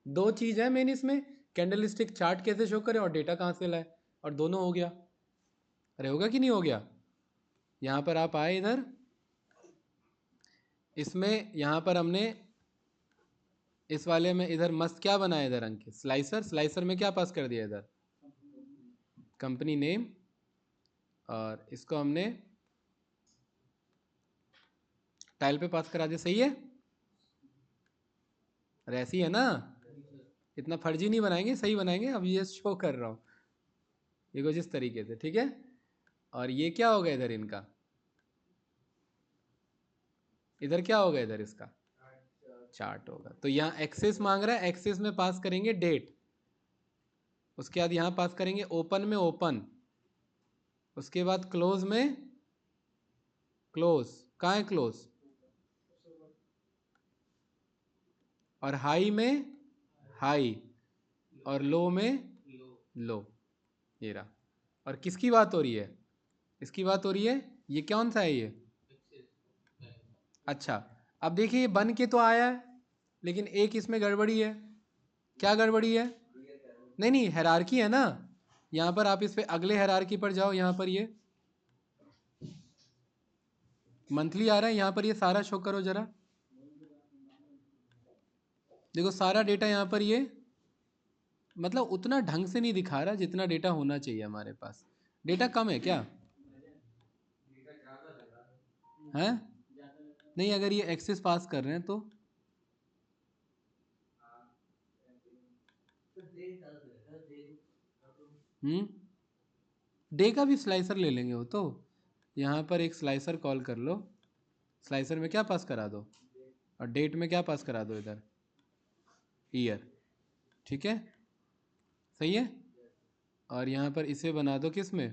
दो चीज़ है मेन इसमें, कैंडलस्टिक चार्ट कैसे शो करें और डेटा कहाँ से लाए, और दोनों हो गया। अरे होगा कि नहीं हो गया, यहाँ पर आप आए इधर, इसमें यहाँ पर हमने इस वाले में इधर मस्त क्या बनाया इधर अंकित, स्लाइसर, स्लाइसर में क्या पास कर दिया इधर, कंपनी नेम, और इसको हमने टाइल पे पास करा दिया, सही है। अरे ऐसी है ना, इतना फर्जी नहीं बनाएंगे, सही बनाएंगे, अब ये शो कर रहा हूँ, ये कुछ इस तरीके से, ठीक है। और ये क्या होगा इधर इनका, इधर क्या होगा इधर इसका चार्ट होगा। तो यहाँ एक्सेस मांग रहा है, एक्सेस में पास करेंगे डेट, उसके बाद यहाँ पास करेंगे ओपन में ओपन, उसके बाद क्लोज में क्लोज, कहाँ है क्लोज, और हाई में हाई, और लो में लो, ये रहा। और किसकी बात हो रही है, इसकी बात हो रही है, ये कौन सा है ये, अच्छा। अब देखिए ये बन के तो आया है, लेकिन एक इसमें गड़बड़ी है, क्या गड़बड़ी है, नहीं नहीं हेरारकी है ना, यहाँ पर आप इस पे अगले हेरारकी पर जाओ, यहाँ पर ये मंथली आ रहा है, यहाँ पर ये सारा शो करो जरा, देखो सारा डेटा यहाँ पर ये मतलब उतना ढंग से नहीं दिखा रहा जितना डेटा होना चाहिए हमारे पास, डेटा कम है क्या है, नहीं अगर ये एक्सेस पास कर रहे हैं तो डे का भी स्लाइसर ले लेंगे वो तो, यहाँ पर एक स्लाइसर कॉल कर लो, स्लाइसर में क्या पास करा दो और डेट में क्या पास करा दो इधर, ईयर, ठीक है, सही है। और यहाँ पर इसे बना दो किस में,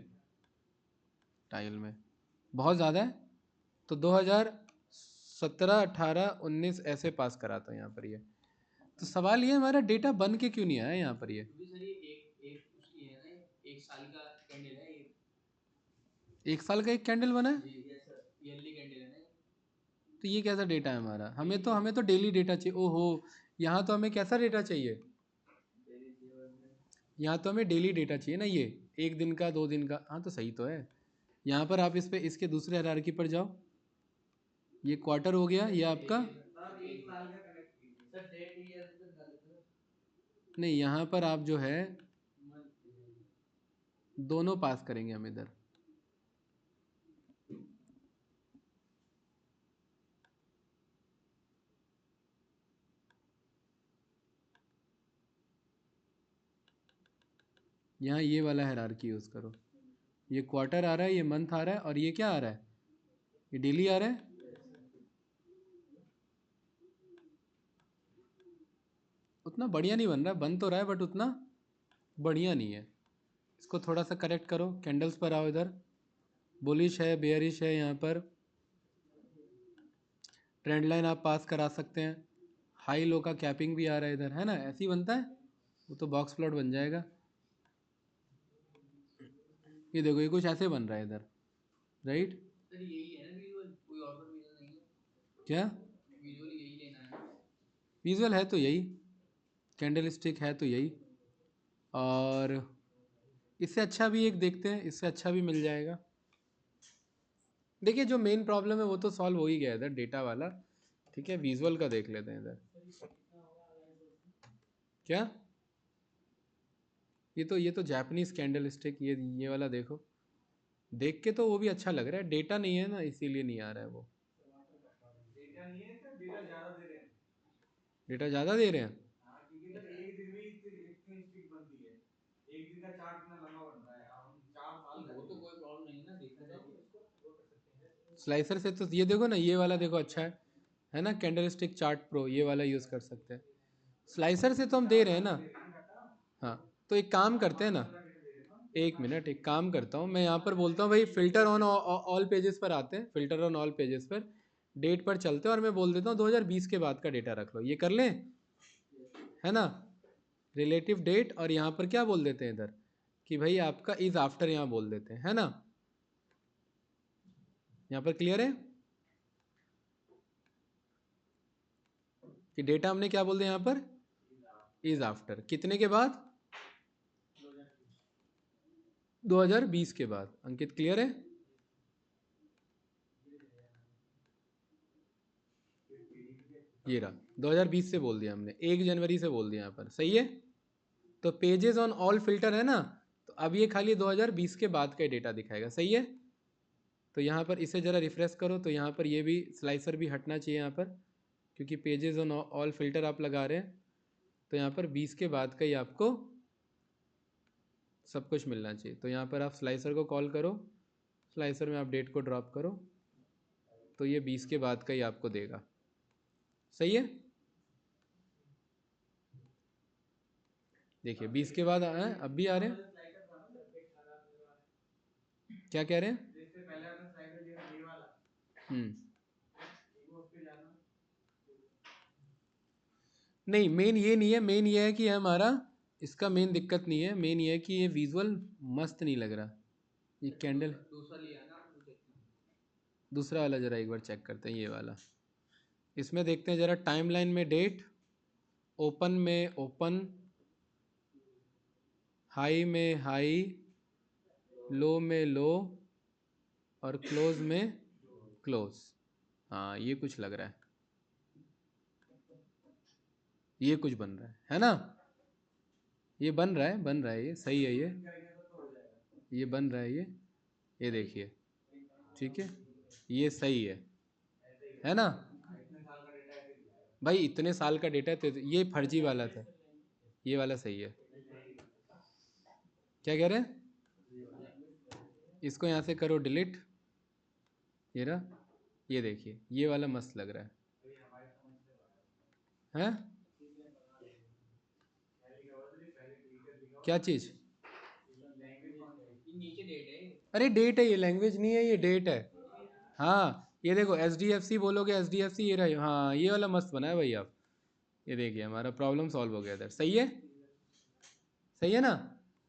टाइल में, बहुत ज़्यादा है तो 2017 18 19 ऐसे पास कराता हूँ यहाँ पर ये। तो सवाल ये हमारा डेटा बन के क्यों नहीं आया यहाँ पर ये, सर ये एक उसकी है ना, एक साल का कैंडल है ये। 1 साल का एक कैंडल बना है, यस सर, ईयरली कैंडल है ना। तो ये कैसा डेटा है हमारा, हमें तो डेली डेटा चाहिए। ओहो, यहाँ तो हमें कैसा डेटा चाहिए, यहाँ तो हमें डेली डेटा चाहिए ना, ये 1 दिन का 2 दिन का, हाँ तो सही तो है। यहाँ पर आप इस पे इसके दूसरे हायरार्की पर जाओ, ये क्वार्टर हो गया, ये आपका एक साल का कनेक्ट कीजिए सर, डेट ईयर नहीं, यहाँ पर आप जो है दोनों पास करेंगे हम इधर, यहाँ ये वाला हायरार्की यूज़ करो। ये क्वार्टर आ रहा है, ये मंथ आ रहा है, और ये क्या आ रहा है, ये डेली आ रहा है। उतना बढ़िया नहीं बन रहा है, बन तो रहा है बट उतना बढ़िया नहीं है। इसको थोड़ा सा करेक्ट करो, कैंडल्स पर आओ इधर, बुलिश है बेयरिश है, यहाँ पर ट्रेंड लाइन आप पास करा सकते हैं, हाई लो का कैपिंग भी आ रहा है इधर, है ना, ऐसे ही बनता है, वो तो बॉक्स प्लॉट बन जाएगा। ये देखो ये कुछ ऐसे बन रहा है इधर, राइट। सर यही है ना विजुअल, कोई और पर विजुअल नहीं है क्या विजुअल, यही लेना है। विजुअल है तो यही, कैंडल स्टिक है तो यही, और इससे अच्छा भी एक देखते हैं, इससे अच्छा भी मिल जाएगा। देखिए जो मेन प्रॉब्लम है वो तो सॉल्व हो ही गया इधर, डेटा वाला, ठीक है। विजुअल का देख लेते हैं इधर, क्या ये तो जापानीज कैंडल स्टिक, ये वाला देखो, देख के तो वो भी अच्छा लग रहा है, डेटा नहीं है ना इसीलिए नहीं आ रहा है वो। डेटा नहीं है सर, डेटा ज्यादा दे रहे हैं। डेटा ज़्यादा दे रहे हैं, हाँ, क्योंकि सर एक दिन में इतनी स्टिक बनती है, एक दिन का चार्ट इतना लंबा बनता है, अब हम 4 साल का, वो तो कोई प्रॉब्लम नहीं है ना, देखना चाहिए उसको, वो कर सकते हैं। स्लाइसर से तो ये देखो ना, ये वाला देखो अच्छा है ना, कैंडल स्टिक चार्ट प्रो, ये वाला यूज़ कर सकते हैं। स्लाइसर से तो हम दे रहे हैं ना, हाँ। तो एक काम करते हैं ना, एक मिनट, एक काम करता हूँ मैं, यहाँ पर बोलता हूँ भाई फिल्टर ऑन ऑल पेजेस पर आते हैं, फिल्टर ऑन ऑल पेजेस पर डेट पर चलते हैं, और मैं बोल देता हूँ 2020 के बाद का डेटा रख लो, ये कर लें, है ना, रिलेटिव डेट, और यहाँ पर क्या बोल देते हैं इधर कि भाई आपका इज आफ्टर, यहाँ बोल देते हैं, है ना। यहाँ पर क्लियर है कि डेटा हमने क्या बोल दिया यहाँ पर, इज आफ्टर, कितने के बाद, 2020 के बाद। अंकित क्लियर है, ये रहा 2020 से बोल दिया हमने, 1 जनवरी से बोल दिया यहाँ पर, सही है। तो पेजेस ऑन ऑल फिल्टर है ना, तो अब ये खाली 2020 के बाद का डेटा दिखाएगा, सही है। तो यहाँ पर इसे ज़रा रिफ्रेश करो, तो यहाँ पर ये भी स्लाइसर भी हटना चाहिए यहाँ पर, क्योंकि पेजेस ऑन ऑल फिल्टर आप लगा रहे हैं, तो यहाँ पर 20 के बाद का ही आपको सब कुछ मिलना चाहिए। तो यहाँ पर आप स्लाइसर को कॉल करो, स्लाइसर में आप डेट को ड्रॉप करो, तो ये 20 के बाद का ही आपको देगा, सही है। देखिए 20 के बाद आए, अब भी आ रहे हैं, क्या कह रहे हैं, हम्म, नहीं मेन ये नहीं है, मेन ये है कि हमारा इसका मेन दिक्कत नहीं है, मेन ये है कि ये विजुअल मस्त नहीं लग रहा, ये कैंडल। दूसरा लिया ना, दूसरा वाला ज़रा एक बार चेक करते हैं, ये वाला, इसमें देखते हैं ज़रा टाइमलाइन में डेट, ओपन में ओपन, हाई में हाई, लो में लो, और क्लोज में क्लोज। हाँ ये कुछ लग रहा है, ये कुछ बन रहा है ना, ये बन रहा है, बन रहा है, ये सही है, ये बन रहा है, ये देखिए, ठीक है, ये सही है ना। भाई इतने साल का डेटा तो ये फर्जी वाला था, ये वाला सही है। क्या कह रहे हैं, इसको यहाँ से करो डिलीट, ये रहा, ये देखिए ये वाला मस्त लग रहा है, हैं, क्या चीज़? लैंग्वेज ये नीचे डेट है। अरे डेट है, ये लैंग्वेज नहीं है, ये डेट है। हाँ ये देखो SDFC बोलोगे, SDFC ये रहा, हाँ ये वाला मस्त बना है भाई आप। ये देखिए हमारा प्रॉब्लम सॉल्व हो गया इधर, सही है, सही है ना?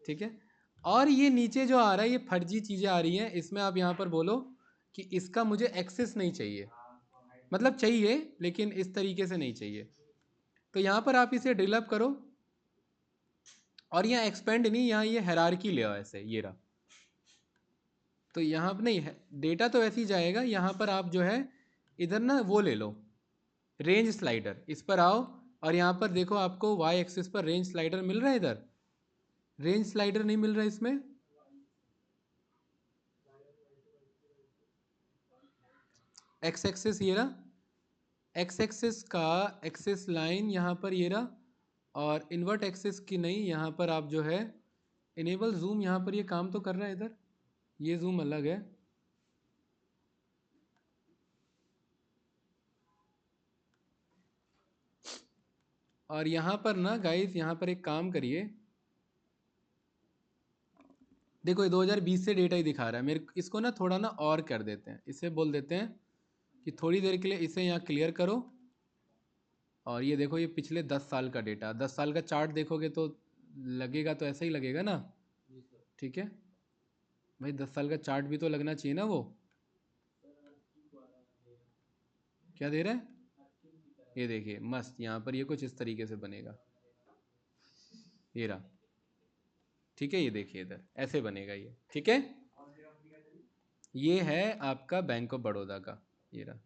ठीक है। और ये नीचे जो आ रहा है ये फर्जी चीज़ें आ रही हैं, इसमें आप यहाँ पर बोलो कि इसका मुझे एक्सेस नहीं चाहिए, मतलब चाहिए लेकिन इस तरीके से नहीं चाहिए। तो यहाँ पर आप इसे ड्रिल करो, और यहाँ एक्सपेंड नहीं, यहाँ ये हायरार्की ले आओ ऐसे, ये रहा। तो यहाँ पर नहीं है डेटा तो ऐसे ही जाएगा, यहाँ पर आप जो है इधर ना वो ले लो रेंज स्लाइडर, इस पर आओ और यहाँ पर देखो आपको वाई एक्सिस पर रेंज स्लाइडर मिल रहा है, इधर रेंज स्लाइडर नहीं मिल रहा है इसमें। एक्स एक्सिस ये रहा, एक्स एक्सिस का एक्सिस लाइन यहाँ पर ये रहा, और इन्वर्ट एक्सिस की नहीं, यहाँ पर आप जो है इनेबल जूम, यहाँ पर ये काम तो कर रहा है इधर, ये जूम अलग है। और यहाँ पर ना गाइस, यहाँ पर एक काम करिए, देखो ये 2020 से डेटा ही दिखा रहा है मेरे, इसको ना थोड़ा ना और कर देते हैं, इसे बोल देते हैं कि थोड़ी देर के लिए इसे यहाँ क्लियर करो। और ये देखो ये पिछले 10 साल का डेटा, 10 साल का चार्ट देखोगे तो लगेगा तो ऐसा ही लगेगा ना। ठीक है भाई, 10 साल का चार्ट भी तो लगना चाहिए ना वो। क्या दे रहा है? ये देखिए मस्त, यहाँ पर ये कुछ इस तरीके से बनेगा, ये रहा। ठीक है, ये देखिए इधर ऐसे बनेगा ये, ठीक है। ये है आपका बैंक ऑफ बड़ौदा का, ये रहा,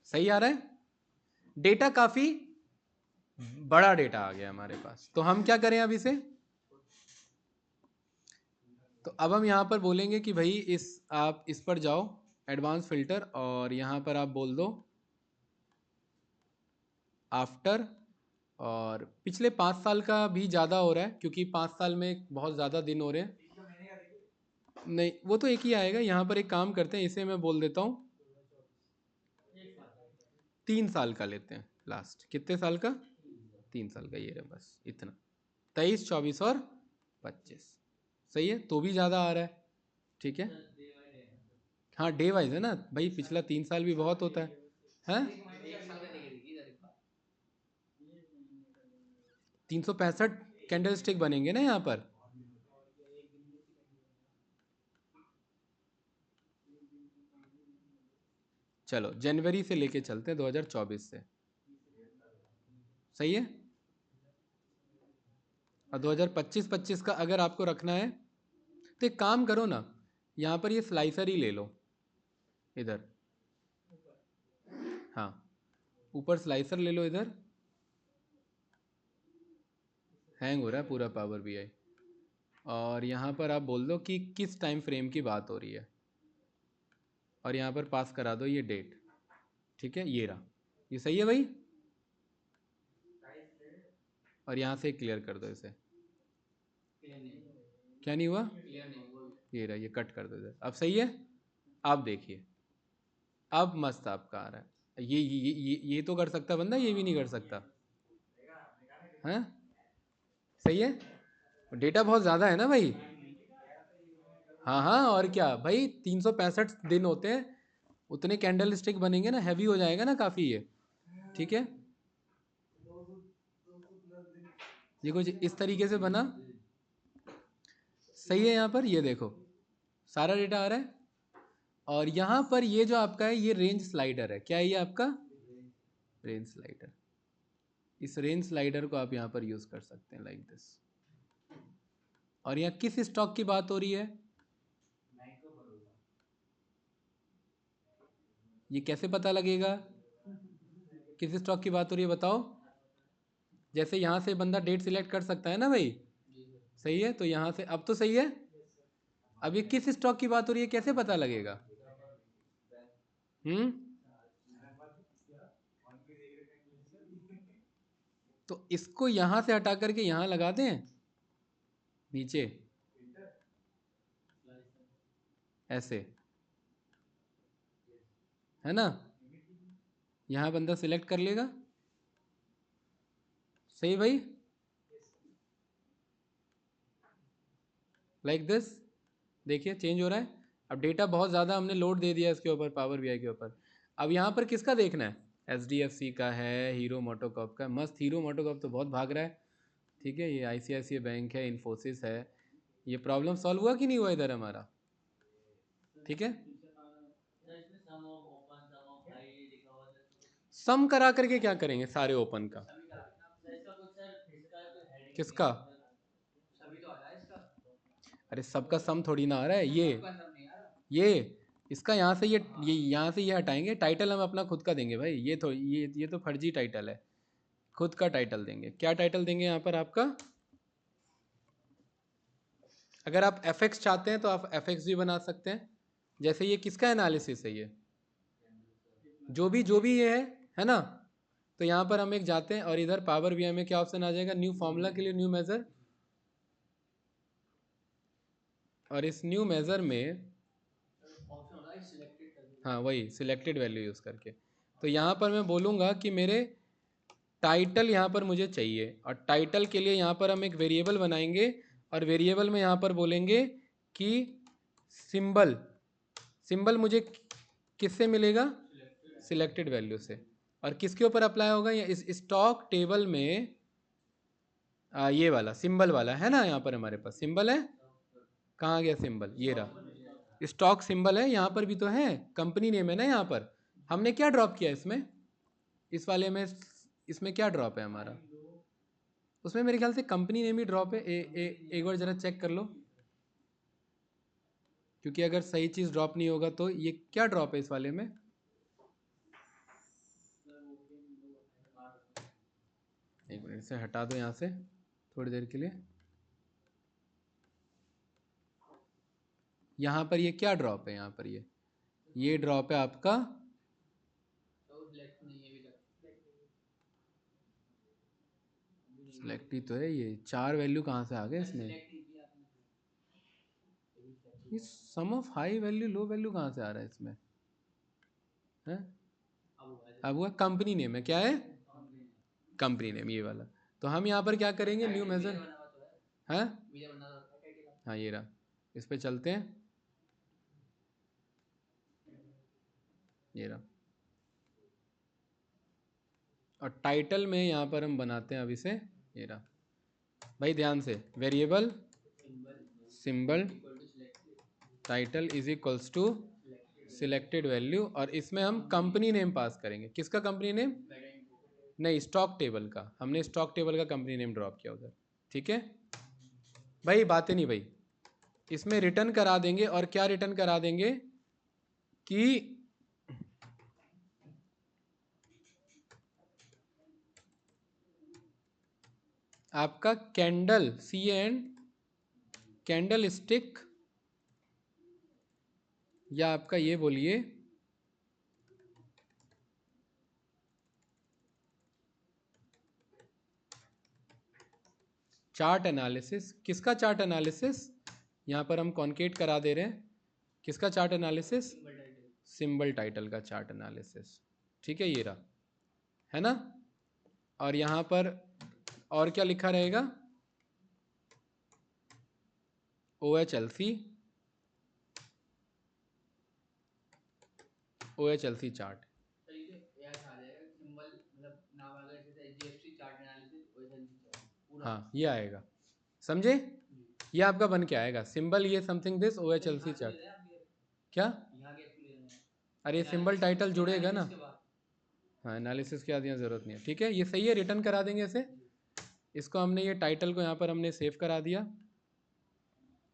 सही आ रहा है। डेटा काफ़ी बड़ा डेटा आ गया हमारे पास, तो हम क्या करें अब इसे, तो अब हम यहाँ पर बोलेंगे कि भाई आप इस पर जाओ एडवांस फिल्टर, और यहाँ पर आप बोल दो आफ्टर, और पिछले 5 साल का भी ज़्यादा हो रहा है क्योंकि 5 साल में बहुत ज़्यादा दिन हो रहे हैं। नहीं वो तो एक ही आएगा, यहाँ पर एक काम करते हैं, इसे मैं बोल देता हूँ 3 साल का लेते हैं लास्ट, कितने साल का? 3 साल का, ये रहा बस इतना, 23, 24 और 25, सही है, तो भी ज़्यादा आ रहा है। ठीक है, हाँ डे वाइज है ना भाई, पिछला 3 साल भी बहुत होता है, हैं? 365 कैंडल स्टिक बनेंगे ना यहाँ पर। चलो जनवरी से लेके चलते हैं 2024 से, सही है। और 2025 का अगर आपको रखना है तो एक काम करो ना, यहाँ पर ये स्लाइसर ही ले लो इधर, हाँ ऊपर स्लाइसर ले लो इधर, हैंग हो रहा है पूरा पावर BI। और यहाँ पर आप बोल दो कि किस टाइम फ्रेम की बात हो रही है, और यहाँ पर पास करा दो ये डेट, ठीक है, ये रहा, ये सही है भाई। और यहाँ से क्लियर कर दो इसे, क्या नहीं हुआ, ये रहा, ये कट कर दो इधर, अब सही है। आप देखिए अब मस्त आपका आ रहा है, ये तो कर सकता बंदा, ये भी नहीं कर सकता, हैं? सही है, डेटा बहुत ज़्यादा है ना भाई। हाँ हाँ, और क्या भाई, 365 दिन होते हैं, उतने कैंडल स्टिक बनेंगे ना, हैवी हो जाएगा ना काफ़ी ये। ठीक है, ये कुछ इस तरीके से बना, सही है। यहाँ पर ये देखो सारा डेटा आ रहा है, और यहाँ पर ये जो आपका है ये रेंज स्लाइडर है, क्या है ये आपका रेंज स्लाइडर, इस रेंज स्लाइडर को आप यहाँ पर यूज़ कर सकते हैं लाइक दिस। और यहाँ किस स्टॉक की बात हो रही है, ये कैसे पता लगेगा किस स्टॉक की बात हो रही है, बताओ। जैसे यहाँ से बंदा डेट सिलेक्ट कर सकता है ना भाई, सही है, तो यहाँ से अब तो सही है। अब ये किस स्टॉक की बात हो रही है कैसे पता लगेगा? हम्म, तो इसको यहाँ से हटा करके यहाँ लगा दें नीचे, ऐसे, है ना, यहाँ बंदा सिलेक्ट कर लेगा, सही भाई। Like this. देखिए चेंज हो रहा है। अब डेटा बहुत ज़्यादा हमने लोड दे दिया इसके ऊपर, पावर बीआई के ऊपर। अब यहाँ पर किसका देखना है? एचडीएफसी का है, हीरो मोटोकॉप का। मस्त, हीरो मोटोकॉप तो बहुत भाग रहा है। ठीक है, ये आईसीआईसीआई बैंक है, इन्फोसिस है। ये प्रॉब्लम सॉल्व हुआ कि नहीं हुआ इधर हमारा? ठीक है, सम करा करके क्या करेंगे सारे ओपन का? किसका? अरे सबका सम थोड़ी ना आ रहा है ये इसका यहाँ से ये यहाँ से ये हटाएंगे। टाइटल हम अपना खुद का देंगे भाई। ये तो फर्जी टाइटल है। खुद का टाइटल देंगे। क्या टाइटल देंगे यहाँ पर आपका? अगर आप एफ एक्स चाहते हैं तो आप एफ एक्स भी बना सकते हैं। जैसे ये किसका एनालिसिस है? ये जो भी ये है ना? तो यहाँ पर हम एक जाते हैं और इधर पावर बीआई में क्या ऑप्शन आ जाएगा? न्यू फॉर्मूला के लिए न्यू मेजर। और इस न्यू मेजर में हाँ वही सिलेक्टेड वैल्यू यूज़ करके, तो यहाँ पर मैं बोलूँगा कि मेरे टाइटल यहाँ पर मुझे चाहिए। और टाइटल के लिए यहाँ पर हम एक वेरिएबल बनाएंगे और वेरिएबल में यहाँ पर बोलेंगे कि सिंबल। सिंबल मुझे किससे मिलेगा? सिलेक्टेड वैल्यू से। और किसके ऊपर अप्लाई होगा? ये इस स्टॉक टेबल में ये वाला सिंबल वाला है ना? यहाँ पर हमारे पास सिंबल है। कहाँ गया सिंबल? ये रहा, स्टॉक सिंबल है। यहाँ पर भी तो है, कंपनी नेम है ना यहाँ पर। हमने क्या ड्रॉप किया इसमें? इस वाले में इसमें क्या ड्रॉप है हमारा? उसमें मेरे ख्याल से कंपनी नेम ही ड्रॉप है। एक बार ज़रा चेक कर लो, क्योंकि अगर सही चीज़ ड्रॉप नहीं होगा तो ये क्या ड्रॉप है इस वाले में? एक मिनट से हटा दो यहाँ से थोड़ी देर के लिए। यहाँ पर ये क्या ड्रॉप है? यहाँ पर ये ड्रॉप है आपका। सिलेक्ट ही तो है। ये 4 वैल्यू कहाँ से आ गए इसमें? ये sum of high value low value कहाँ से आ रहा है इसमें? है अब हुआ कंपनी नेम है। क्या है? कंपनी नेम ये वाला। तो हम यहाँ पर क्या करेंगे? न्यू मेजर है। हाँ ये रहा, इस पे चलते हैं। ये रहा। और टाइटल में यहाँ पर हम बनाते हैं अब इसे। ये रहा भाई, ध्यान से। Variable symbol title is equals to selected value. और इसमें हम कंपनी नेम पास करेंगे। किसका कंपनी नेम? नहीं, स्टॉक टेबल का। हमने स्टॉक टेबल का कंपनी नेम ड्रॉप किया उधर। ठीक है भाई, बातें नहीं भाई। इसमें रिटर्न करा देंगे। और क्या रिटर्न करा देंगे कि आपका कैंडल CAN कैंडल स्टिक, या आपका ये बोलिए चार्ट एनालिसिस। किसका चार्ट एनालिसिस? यहाँ पर हम कॉन्केट करा दे रहे हैं। किसका चार्ट एनालिसिस? सिंबल टाइटल का चार्ट एनालिसिस। ठीक है, ये रहा, है ना? और यहाँ पर और क्या लिखा रहेगा? OHLC chart. हाँ ये आएगा, समझे? ये आपका बन के आएगा सिंबल, ये समथिंग दिस OHLC चार्ट। क्या? अरे सिंबल टाइटल जुड़ेगा ना। हाँ, एनालिसिस की आदि ज़रूरत नहीं है। ठीक है, ये सही है, रिटर्न करा देंगे इसे। इसको हमने ये टाइटल को यहाँ पर हमने सेव करा दिया।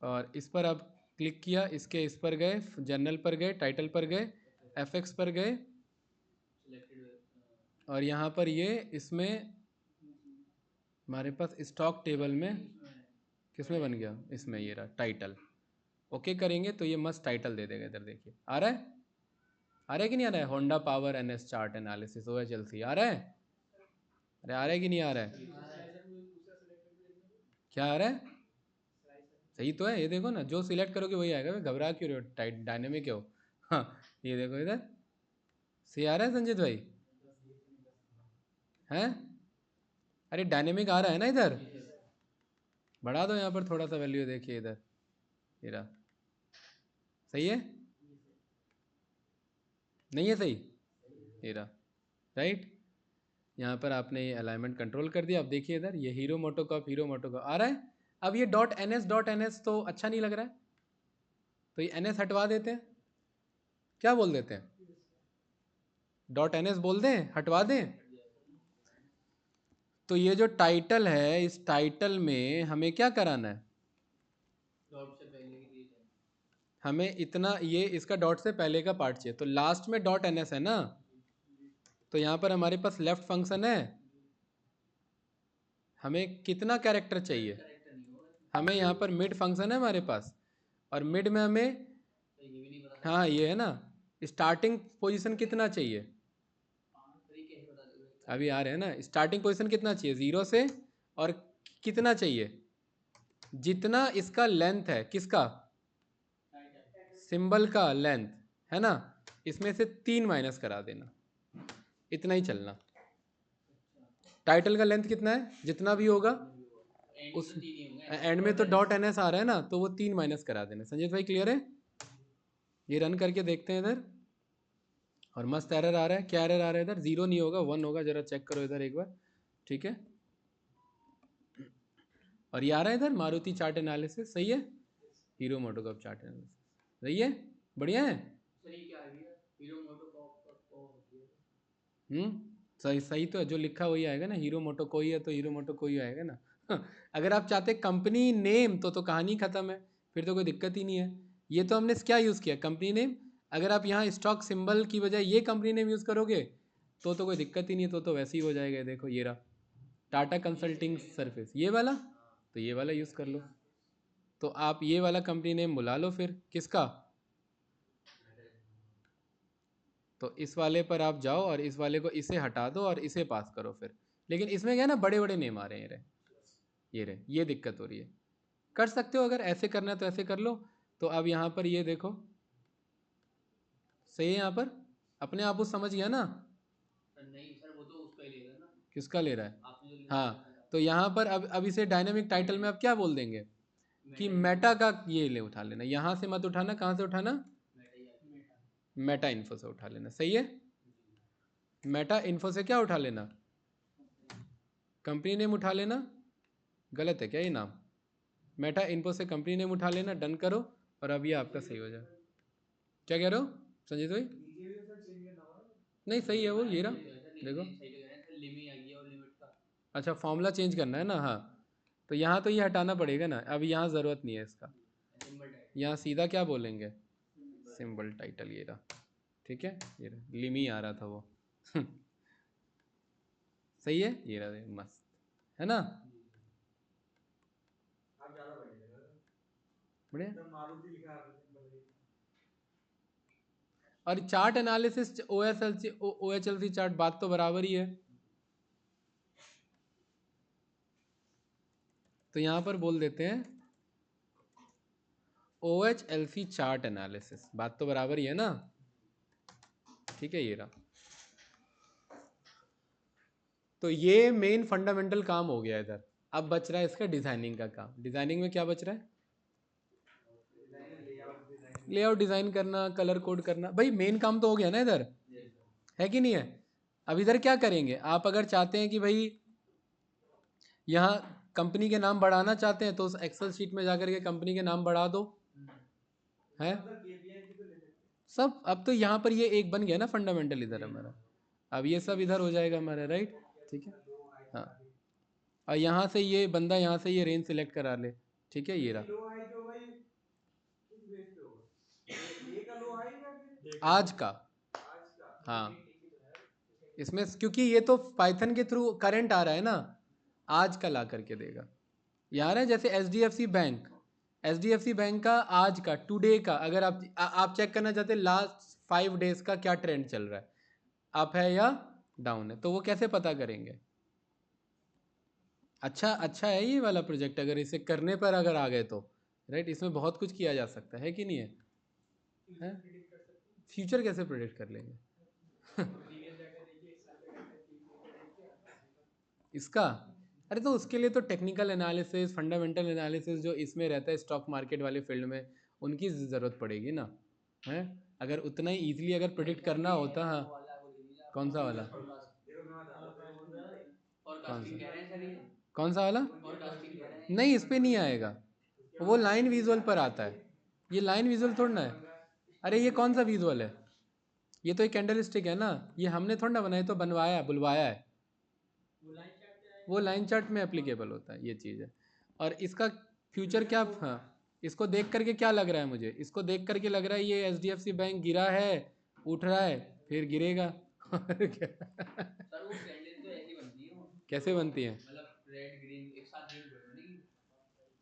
और इस पर अब क्लिक किया, इसके इस पर गए, जर्नल पर गए, टाइटल पर गए, FX पर गए। और यहाँ पर ये इसमें हमारे पास स्टॉक टेबल में किस में बन गया? इसमें ये रहा टाइटल। ओके करेंगे तो ये मस्त टाइटल दे देगा। इधर देखिए, आ रहा है? आ रहा है कि नहीं आ रहा है? Honda power NS chart analysis OHLC आ रहा है? अरे आ रहा है कि नहीं आ रहा है? क्या आ रहा है? सही तो है, ये देखो ना, जो सिलेक्ट करोगे वही आएगा। घबरा क्यों रहे हो? टाइट डायनेमिक है वो। हाँ, ये देखो इधर सही आ रहा है संजीत भाई? हैं? अरे डायनेमिक आ रहा है ना इधर? बढ़ा दो यहाँ पर थोड़ा सा वैल्यू, देखिए इधर ये रहा, सही है नहीं है सही, ये रहा राइट। यहाँ पर आपने ये अलाइनमेंट कंट्रोल कर दिया। अब देखिए इधर ये हीरो मोटोकॉप आ रहा है। अब ये डॉट एन एस तो अच्छा नहीं लग रहा है, तो ये एन एस हटवा देते हैं। क्या बोल देते हैं, डॉट एन एस बोल दें, हटवा दें। तो ये जो टाइटल है, इस टाइटल में हमें क्या कराना है, डॉट से पहले की चीज है, हमें इतना ये इसका डॉट से पहले का पार्ट चाहिए। तो लास्ट में डॉट एन एस है ना, तो यहाँ पर हमारे पास लेफ्ट फंक्शन है। हमें कितना कैरेक्टर चाहिए, कैरेक्टर नहीं होगा हमें यहाँ पर मिड फंक्शन है हमारे पास, और मिड में हमें, तो ये भी नहीं पता। हाँ ये है ना, स्टार्टिंग पोजीशन कितना चाहिए, तरीके से बता दो, अभी आ रहे हैं ना, स्टार्टिंग पोजीशन कितना चाहिए 0 से, और कितना चाहिए, जितना इसका लेंथ है, किसका, सिंबल का लेंथ है ना, इसमें से 3 माइनस करा देना, इतना ही चलना। टाइटल का लेंथ कितना है, जितना भी होगा उस एंड में तो डॉट एन एस आ रहा है ना, तो वो 3 माइनस करा देना। संजीत भाई क्लियर है, ये रन करके देखते हैं इधर, और मस्त एरर आ रहा है। क्या एरर आ रहा है इधर, 0 नहीं होगा 1 होगा, जरा चेक करो इधर एक बार, ठीक है। और ये आ रहा है इधर मारुति चार्ट एनालिसिस, सही है, हीरो मोटोकॉप चार्ट एनालिसिस, सही है, बढ़िया है। सही क्या है भैया, हीरो मोटोकॉप को होती है। सही सही तो है, जो लिखा वही आएगा ना, हीरो मोटो कोई है तो हीरो मोटो कोई आएगा ना। अगर आप चाहते कंपनी नेम तो कहानी खत्म है, फिर तो कोई दिक्कत ही नहीं है। ये तो हमने क्या यूज़ किया, कंपनी नेम। अगर आप यहाँ स्टॉक सिंबल की बजाय ये कंपनी नेम यूज़ करोगे तो कोई दिक्कत ही नहीं है, तो वैसे ही हो जाएगा। देखो ये रहा टाटा कंसल्टिंग सर्विस, ये वाला, तो ये वाला यूज़ कर लो। तो आप ये वाला कंपनी नेम बुला लो फिर, किसका, तो इस वाले पर आप जाओ और इस वाले को इसे हटा दो और इसे पास करो फिर। लेकिन इसमें क्या है ना, बड़े बड़े नेम आ रहे हैं, ये दिक्कत हो रही है। कर सकते हो, अगर ऐसे करना है तो ऐसे कर लो। तो अब यहाँ पर ये देखो, सही है, यहाँ पर अपने आप वो समझ गया ना। नहीं सर, वो तो उसका ही लेगा ना, किसका ले रहा है, आपने जो हाँ। तो यहाँ पर अब इसे डायनेमिक टाइटल में अब क्या बोल देंगे कि मेटा का ये ले उठा लेना, यहाँ से मत उठाना, कहाँ से उठाना, मेटा इन्फो से उठा लेना, सही है। मेटा इन्फो से क्या उठा लेना, कंपनी नेम उठा लेना। गलत है क्या ये नाम, मेटा इन्फो से कंपनी नेम उठा लेना, डन करो, और अब ये आपका सही हो जाए। क्या कह रहे हो संजीत भाई, नहीं सही है वो, ये रहा देखो। अच्छा फॉर्मूला चेंज करना है ना, हाँ। तो यहाँ तो ये हटाना पड़ेगा ना, अब यहाँ ज़रूरत नहीं है इसका, यहाँ सीधा क्या बोलेंगे, सिंबल टाइटल, ये रहा, ठीक है, ये रहा लिमी आ रहा था वो। सही है, ये रहा मस्त है ना, बढ़िया। और chart analysis O H L C chart, बात तो बराबर ही है। तो यहाँ पर बोल देते हैं O H L C chart analysis, बात तो बराबर ही है ना, ठीक है, ये रहा। तो ये मेन फंडामेंटल काम हो गया इधर। अब बच रहा है इसका डिजाइनिंग का काम। डिजाइनिंग में क्या बच रहा है, लेआउट डिजाइन करना, कलर कोड करना। भाई मेन काम तो हो गया ना इधर, है कि नहीं है। अब इधर क्या करेंगे, आप अगर चाहते हैं कि भाई यहाँ कंपनी के नाम बढ़ाना चाहते हैं तो उस एक्सेल शीट में जाकर के कंपनी के नाम बढ़ा दो, है सब। अब तो यहाँ पर ये एक बन गया ना फंडामेंटल इधर हमारा, अब ये सब इधर हो जाएगा हमारा, राइट, ठीक है, हाँ। और यहाँ से ये बंदा यहाँ से ये रेंज सिलेक्ट करा ले, ठीक है, ये रहा आज का, हाँ। इसमें क्योंकि ये तो पाइथन के थ्रू करंट आ रहा है ना, आज का ला करके देगा। यार है जैसे H D F C bank का आज का, टुडे का, अगर आप चेक करना चाहते हैं लास्ट 5 डेज का क्या ट्रेंड चल रहा है, अप है या डाउन है, तो वो कैसे पता करेंगे। अच्छा अच्छा है ये वाला प्रोजेक्ट, अगर इसे करने पर अगर आ गए तो, राइट, इसमें बहुत कुछ किया जा सकता है कि नहीं है, फ्यूचर कैसे प्रोडिक्ट कर लेंगे। इसका अरे तो उसके लिए तो टेक्निकल एनालिसिस, फंडामेंटल एनालिसिस जो इसमें रहता है स्टॉक मार्केट वाले फील्ड में, उनकी ज़रूरत पड़ेगी ना, है। अगर उतना ही ईजिली अगर प्रिडिक्ट करना होता, हाँ। कौन सा वाला? देखो मैं बता रहा हूँ, कौन फोरकास्टिंग सा? कह रहे हैं सर, ये कौन सा वाला? फोरकास्टिंग कह रहे हैं। नहीं, इस पे नहीं आएगा, वो लाइन विजुअल पर आता है, ये लाइन विजुअल थोड़ा ना है। अरे ये कौन सा विजुअल है? ये तो एक कैंडल स्टिक है ना, ये हमने थोड़ा ना बनाया, तो बनवाया बुलवाया है। वो लाइन चार्ट में एप्लीकेबल होता है, ये चीज़ है। और इसका फ्यूचर क्या, हाँ, इसको देख करके क्या लग रहा है मुझे, इसको देख करके लग रहा है ये HDFC बैंक गिरा है, उठ रहा है, फिर गिरेगा। और क्या? सर वो कैंडल तो ऐसी बनती है, वो कैसे बनती है? मतलब रेड ग्रीन एक साथ रेड बनेगी।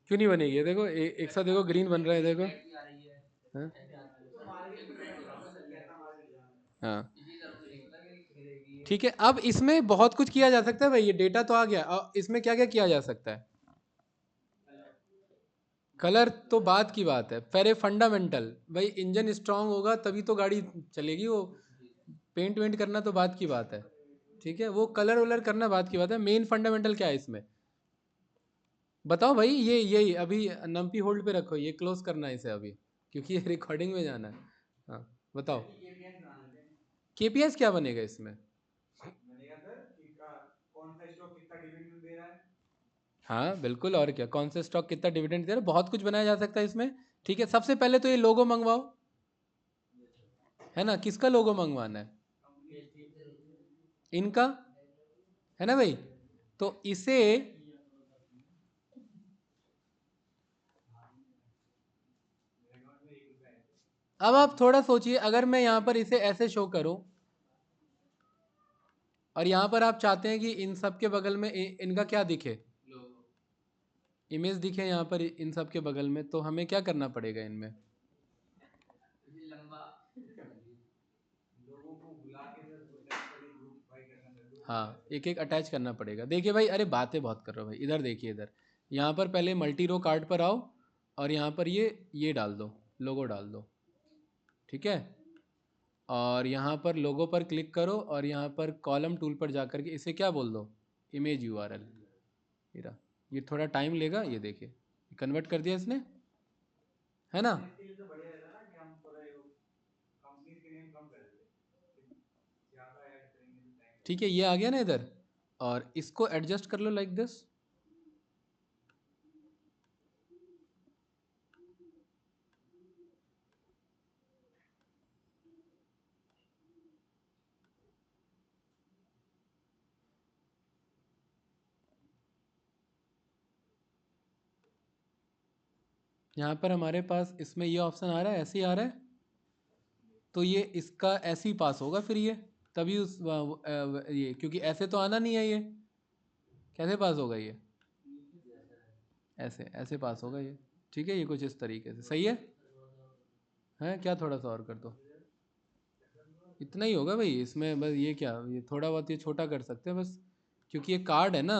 क्यों नहीं बनेगी? ये देखो, एक साथ देखो, ग्रीन बन रहा है, देखो। रेड की आ रही है, हाँ, ऐसे आती है। तो मार्केट में ट्रेंड होता है सर, कैसा मार्केट जाना है, हाँ, इसी तरह मुझे नहीं पता कि गिरेगी ये। ठीक है। अब इसमें बहुत कुछ किया जा सकता है भाई, ये डेटा तो आ गया, अब इसमें क्या क्या किया जा सकता है? कलर तो बात की बात है, पहले फंडामेंटल, भाई इंजन स्ट्रांग होगा तभी तो गाड़ी चलेगी, वो पेंट वेंट करना तो बात की बात है, ठीक है, वो कलर वलर करना बात की बात है। मेन फंडामेंटल क्या है इसमें, बताओ भाई। ये अभी नम्पी होल्ड पे रखो, ये क्लोज करना है इसे अभी, क्योंकि ये रिकॉर्डिंग में जाना है। हाँ, बताओ। KPIs क्या बनेगा इसमें? बनेगा सर कि कौन सा स्टॉक कितना डिविडेंड दे रहा है। हाँ बिल्कुल, और क्या, कौन से स्टॉक कितना डिविडेंड दे रहा है, बहुत कुछ बनाया जा सकता है इसमें। ठीक है, सबसे पहले तो ये लोगो मंगवाओ, है ना, किसका लोगो मंगवाना है? इनका, है ना भाई। तो इसे, अब आप थोड़ा सोचिए, अगर मैं यहाँ पर इसे ऐसे शो करूं, और यहाँ पर आप चाहते हैं कि इन सब के बगल में इनका क्या दिखे, इमेज दिखे यहाँ पर इन सब के बगल में, तो हमें क्या करना पड़ेगा इनमें? लंबा लोगों को बुला के सर ग्रुप बाय करना सर। हाँ, एक एक अटैच करना पड़ेगा। देखिए भाई, अरे बातें बहुत कर रहे हो भाई, इधर देखिए, इधर यहाँ पर पहले मल्टी रो कार्ड पर आओ, और यहाँ पर ये डाल दो, लोगो डाल दो, ठीक है। और यहाँ पर लोगो पर क्लिक करो, और यहाँ पर कॉलम टूल पर जा करके इसे क्या बोल दो, इमेज URL। ये थोड़ा टाइम लेगा, ये देखिए, कन्वर्ट कर दिया इसने, है ना। इसके लिए तो बढ़िया रहता ना कि हम थोड़ा कंपनी के नेम कम कर देते, ज्यादा ऐड करेंगे तो टाइम ठीक है, ये आ गया ना इधर, और इसको एडजस्ट कर लो लाइक दिस। यहाँ पर हमारे पास इसमें ये ऑप्शन आ रहा है, ऐसे ही आ रहा है, तो ये इसका ऐसे ही पास होगा फिर, ये तभी ये, क्योंकि ऐसे तो आना नहीं है, ये कैसे पास होगा ये, ऐसे ऐसे पास होगा ये, ठीक है। ये कुछ इस तरीके से सही है क्या, थोड़ा सा और कर दो, इतना ही होगा भाई इसमें, बस ये क्या, ये थोड़ा बहुत ये छोटा कर सकते हैं बस, क्योंकि ये कार्ड है ना,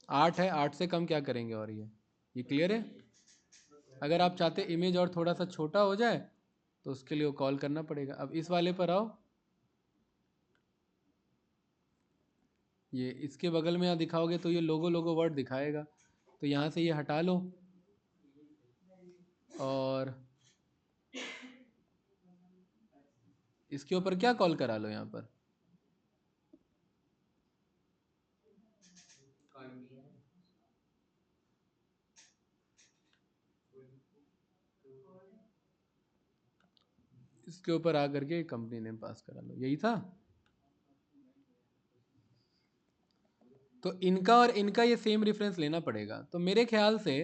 8 है, 8 से कम क्या करेंगे, और ये क्लियर है। अगर आप चाहते इमेज और थोड़ा सा छोटा हो जाए, तो उसके लिए वो कॉल करना पड़ेगा। अब इस वाले पर आओ, ये इसके बगल में यहाँ दिखाओगे तो ये लोगो लोगो वर्ड दिखाएगा, तो यहाँ से ये हटा लो, और इसके ऊपर क्या कॉल करा लो यहाँ पर, इसके ऊपर आ करके कंपनी नेम पास करा लो, यही था। तो इनका और इनका ये सेम रेफरेंस लेना पड़ेगा, तो मेरे ख्याल से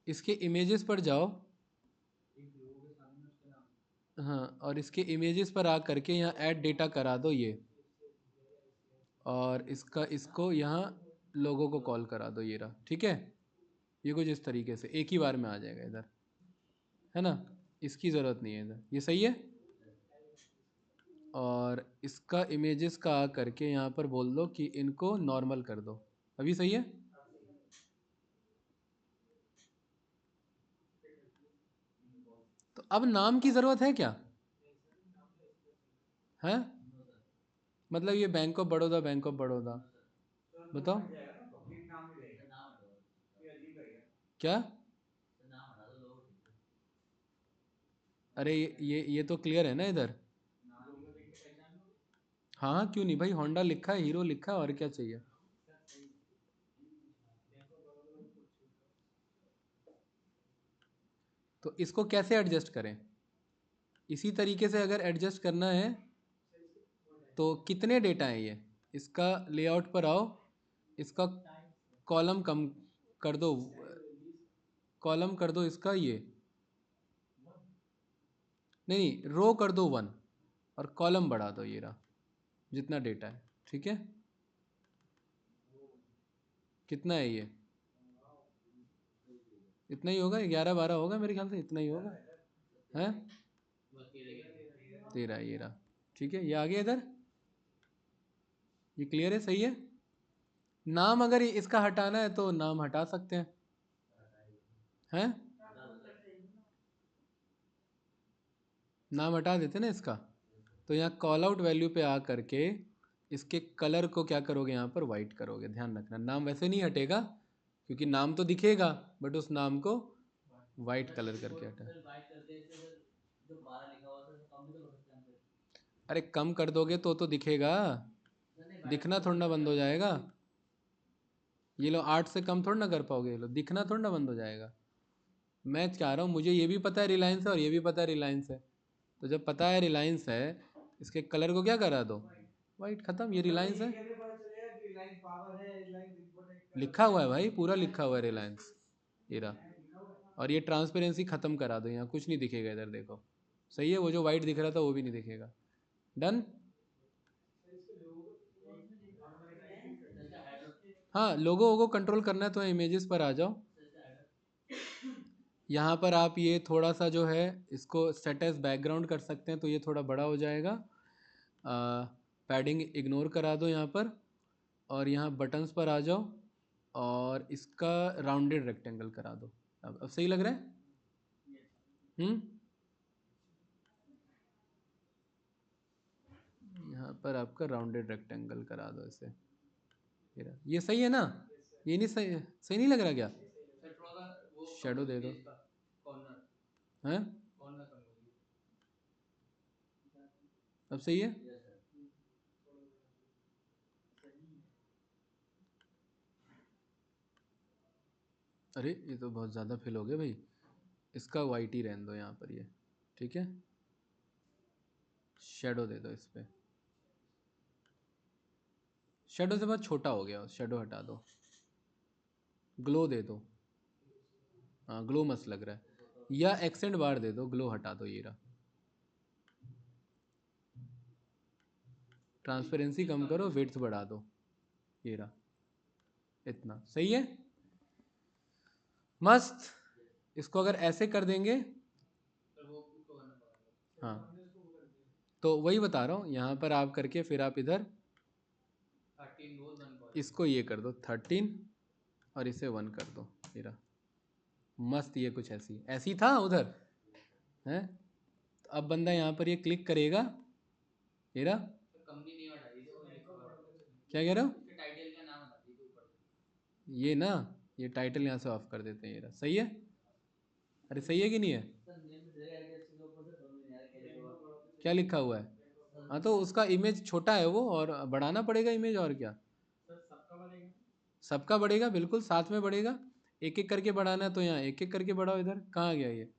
इसके इमेजेस पर जाओ, हाँ, और इसके इमेजेस पर आ करके यहाँ ऐड डेटा करा दो ये, और इसको यहाँ लोगों को कॉल करा दो, ये रहा, ठीक है। ये कुछ इस तरीके से एक ही बार में आ जाएगा इधर, है ना, इसकी ज़रूरत नहीं है इधर, ये सही है। और इसका इमेजेस का आ करके यहाँ पर बोल दो कि इनको नॉर्मल कर दो, अभी सही है। अब नाम की ज़रूरत है क्या? है मतलब ये bank of Baroda, bank of Baroda, बताओ क्या? अरे ये तो क्लियर है ना इधर। हाँ हाँ क्यों नहीं भाई, होंडा लिखा है, हीरो लिखा है, और क्या चाहिए। तो इसको कैसे एडजस्ट करें? इसी तरीके से अगर एडजस्ट करना है तो कितने डेटा हैं ये, इसका लेआउट पर आओ, इसका कॉलम कम कर दो, कॉलम कर दो इसका ये, नहीं रो कर दो 1 और कॉलम बढ़ा दो ये रहा जितना डेटा है, ठीक है। कितना है ये? इतना ही होगा, 11 12 होगा मेरे ख्याल से, इतना ही होगा है। 13 ये रहा, ठीक है, ये आ गया इधर, ये क्लियर है, सही है। नाम अगर इसका हटाना है तो नाम हटा सकते हैं, नाम हटा देते ना इसका। तो यहाँ कॉल आउट वैल्यू पे आ करके इसके कलर को क्या करोगे, यहाँ पर वाइट करोगे, ध्यान रखना। नाम वैसे नहीं हटेगा क्योंकि नाम तो दिखेगा, बट उस नाम को वाइट कलर करके हटा। अरे कम कर दोगे तो दिखेगा, दिखना थोड़ा ना बंद हो जाएगा। ये लो 8 से कम थोड़ा ना कर पाओगे, ये लो दिखना थोड़ा ना बंद हो जाएगा। मैं चाह रहा हूँ, मुझे ये भी पता है रिलायंस है और ये भी पता है रिलायंस है, तो जब पता है रिलायंस है, इसके कलर को क्या करा दो, वाइट, खत्म, ये रिलायंस है। लिखा हुआ है भाई, पूरा लिखा हुआ है रिलायंस, ये रहा। और ये ट्रांसपेरेंसी ख़त्म करा दो, यहाँ कुछ नहीं दिखेगा, इधर देखो, सही है, वो जो वाइट दिख रहा था वो भी नहीं दिखेगा। डन। हाँ लोगो वोगो कंट्रोल करना है तो इमेजेस पर आ जाओ। यहाँ पर आप ये थोड़ा सा जो है इसको सेट एज बैकग्राउंड कर सकते हैं, तो ये थोड़ा बड़ा हो जाएगा। पैडिंग इग्नोर करा दो यहाँ पर, और यहाँ बटन्स पर आ जाओ और इसका राउंडेड रेक्टेंगल करा दो। अब सही लग रहा है? यहाँ पर आपका राउंडेड रेक्टेंगल करा दो इसे, ये सही है ना? ये नहीं सही, सही नहीं लग रहा क्या? शेडो दे दो, हैं? अब सही है? अरे ये तो बहुत ज़्यादा फिल हो गया भाई, इसका वाइट ही रहने दो यहाँ पर ये, ठीक है। शेडो दे दो इस पर, शेडो से बहुत छोटा हो गया, शेडो हटा दो। ग्लो दे दो, हाँ ग्लो मस्त लग रहा है, या एक्सेंट बार दे दो, ग्लो हटा दो, ये रहा। ट्रांसपेरेंसी कम करो, विड्थ बढ़ा दो, ये रहा, इतना सही है, मस्त। इसको अगर ऐसे कर देंगे, हाँ तो वही बता रहा हूँ, यहाँ पर आप करके फिर आप इधर इसको ये कर दो 13 और इसे 1 कर दो, ये रहा मस्त। ये कुछ ऐसी ऐसी था उधर है। तो अब बंदा यहाँ पर ये क्लिक करेगा, ये रहा। क्या कह रहे हो? ये ना, ये टाइटल यहाँ से ऑफ कर देते हैं, ये रहा, सही है। अरे सही है कि नहीं है? क्या लिखा हुआ है? हाँ तो उसका इमेज छोटा है वो, और बढ़ाना पड़ेगा इमेज, और क्या। सबका बढ़ेगा, बिल्कुल साथ में बढ़ेगा, एक एक करके बढ़ाना है तो यहाँ एक एक करके बढ़ाओ। इधर कहाँ गया ये,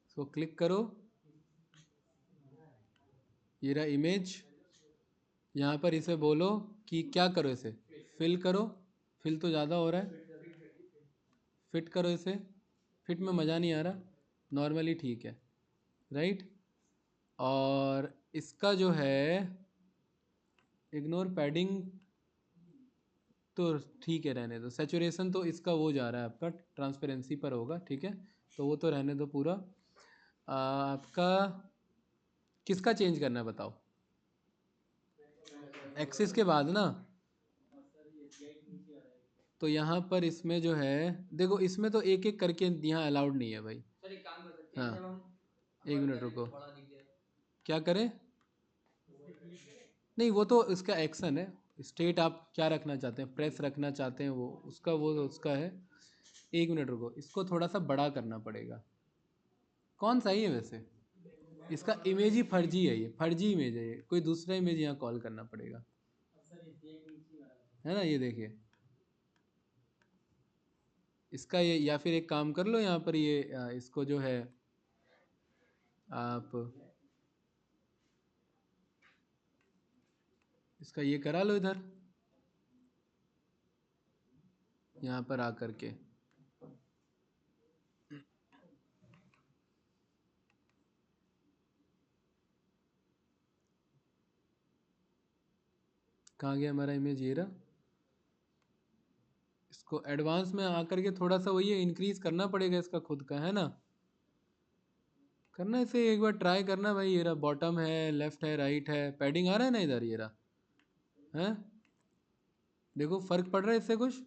इसको क्लिक करो, ये रहा इमेज। यहाँ पर इसे बोलो कि क्या करो, इसे फिल करो, फिल तो ज़्यादा हो रहा है, फिट करो इसे, फिट में मज़ा नहीं आ रहा, नॉर्मली ठीक है, राइट। और इसका जो है इग्नोर पैडिंग तो ठीक है, रहने दो। सेचुरेशन तो इसका वो जा रहा है आपका ट्रांसपेरेंसी पर होगा, ठीक है, तो वो तो रहने दो पूरा। आपका किसका चेंज करना है बताओ, एक्सिस के बाद ना। तो यहाँ पर इसमें जो है देखो, इसमें तो एक एक करके यहाँ अलाउड नहीं है भाई। हाँ, 1 मिनट रुको, क्या करें? नहीं, वो तो इसका एक्शन है। स्टेट आप क्या रखना चाहते हैं, प्रेस रखना चाहते हैं, वो उसका है। 1 मिनट रुको, इसको थोड़ा सा बड़ा करना पड़ेगा। कौन सा ही है वैसे? इसका इमेज ही फर्जी है, ये फर्जी इमेज है, ये कोई दूसरा इमेज यहाँ कॉल करना पड़ेगा, है ना? ये देखिए, इसका ये, या फिर एक काम कर लो यहाँ पर, ये इसको जो है आप इसका ये करा लो इधर, यहाँ पर आकर के। कहाँ गया हमारा इमेज? ये रहा। इसको एडवांस में आकर के थोड़ा सा वही इंक्रीज करना पड़ेगा इसका खुद का, है ना? करना इसे एक बार ट्राई करना भाई। ये रहा, बॉटम है, लेफ्ट है, राइट है, पैडिंग आ रहा है ना इधर, ये रहा है। देखो फर्क पड़ रहा है इससे कुछ?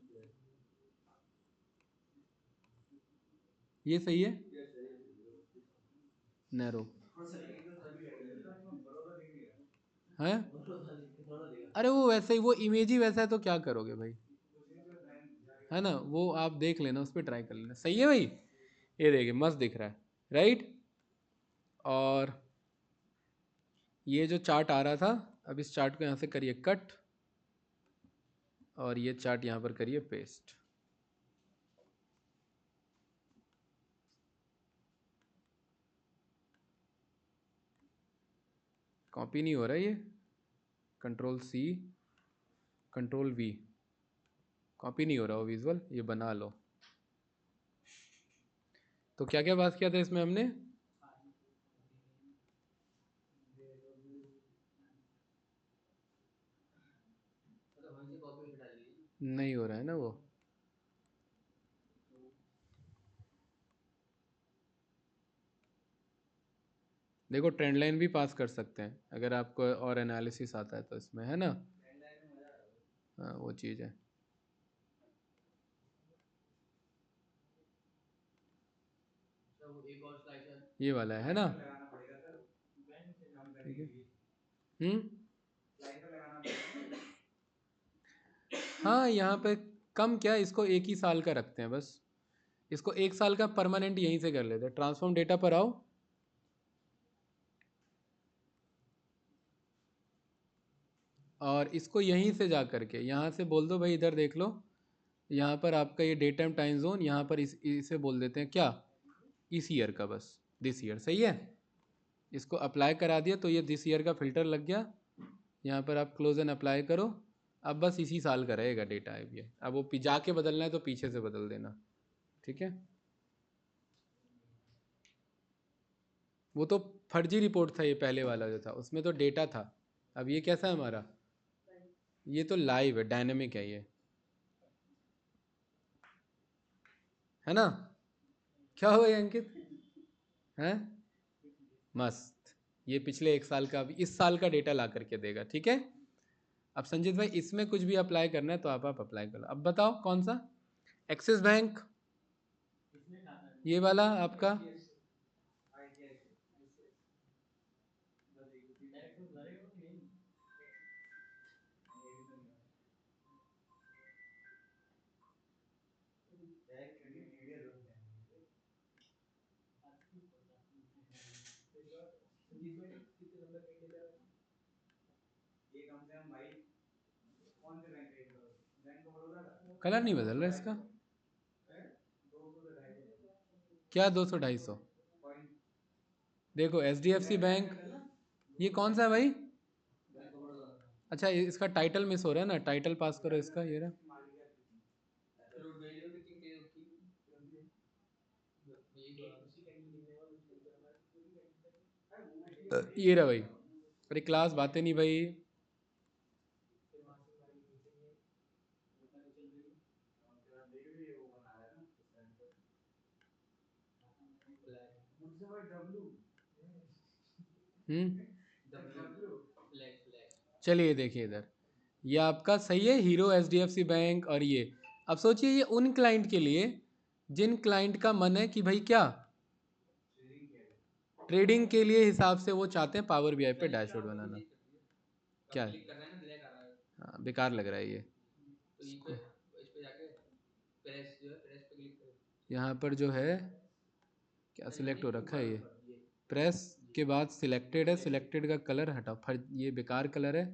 ये सही है, नैरो है। अरे वो वैसे ही, वो इमेज ही वैसा है, तो क्या करोगे भाई, है ना? वो आप देख लेना, उस पर ट्राई कर लेना। सही है भाई, ये देखिए मस्त दिख रहा है, राइट? और ये जो चार्ट आ रहा था, अब इस चार्ट को यहाँ से करिए कट, और ये चार्ट यहाँ पर करिए पेस्ट। कॉपी नहीं हो रहा ये, control C, control V, copy नहीं हो रहा वो विजुअल, ये बना लो। तो क्या क्या बात किया था इसमें हमने? नहीं हो रहा है ना वो। देखो ट्रेंड लाइन भी पास कर सकते हैं अगर आपको और एनालिसिस आता है तो इसमें, है ना? हाँ, वो चीज़ है। ये वाला है ना? ठीक है। हाँ, यहाँ पे कम क्या, इसको 1 ही साल का रखते हैं बस। इसको 1 साल का परमानेंट यहीं से कर लेते हैं। ट्रांसफॉर्म डेटा पर आओ, और इसको यहीं से जा करके यहाँ से बोल दो भाई, इधर देख लो, यहाँ पर आपका ये डे टाइम टाइम जोन, यहाँ पर इसे बोल देते हैं क्या, इस ईयर का, बस दिस ईयर। सही है, इसको अप्लाई करा दिया तो ये दिस ईयर का फिल्टर लग गया। यहाँ पर आप क्लोज एंड अप्लाई करो। अब बस इसी साल का रहेगा डेटा अब ये। अब वो जाके बदलना है तो पीछे से बदल देना, ठीक है? वो तो फर्जी रिपोर्ट था ये पहले वाला जो था, उसमें तो डेटा था। अब ये कैसा है हमारा? ये तो लाइव है, डायनेमिक है ये, है ना? क्या हो गया अंकित? हैं? मस्त। ये पिछले 1 साल का, अभी इस साल का डेटा ला करके देगा, ठीक है? अब संजीत भाई इसमें कुछ भी अप्लाई करना है तो आप अप्लाई करो। अब बताओ कौन सा? एक्सिस बैंक, ये वाला आपका? कलर नहीं बदल रहा इसका, क्या 200 250? देखो HDFC बैंक, ये कौन सा है भाई? अच्छा, इसका टाइटल मिस हो रहा है ना, टाइटल पास करो इसका, ये रहा। ये रहा भाई। अरे क्लास बातें नहीं भाई। चलिए देखिए इधर, ये आपका सही है, हीरो HDFC बैंक। और ये, अब सोचिए ये उन क्लाइंट के लिए जिन क्लाइंट का मन है कि भाई क्या, ट्रेडिंग के लिए हिसाब से वो चाहते हैं पावर बीआई पे डैशबोर्ड बनाना। क्या है? क्लिक कर रहे हैं ना, ब्लैक आ रहा है। हाँ, बेकार लग रहा है ये। तो ये पे इस पे जाके प्रेस जो है, प्रेस पे क्लिक करो। यहाँ पर जो है क्या सिलेक्ट हो रखा है ये, प्रेस के बाद सिलेक्टेड है, सिलेक्टेड का कलर हटाओ, फिर ये बेकार कलर है,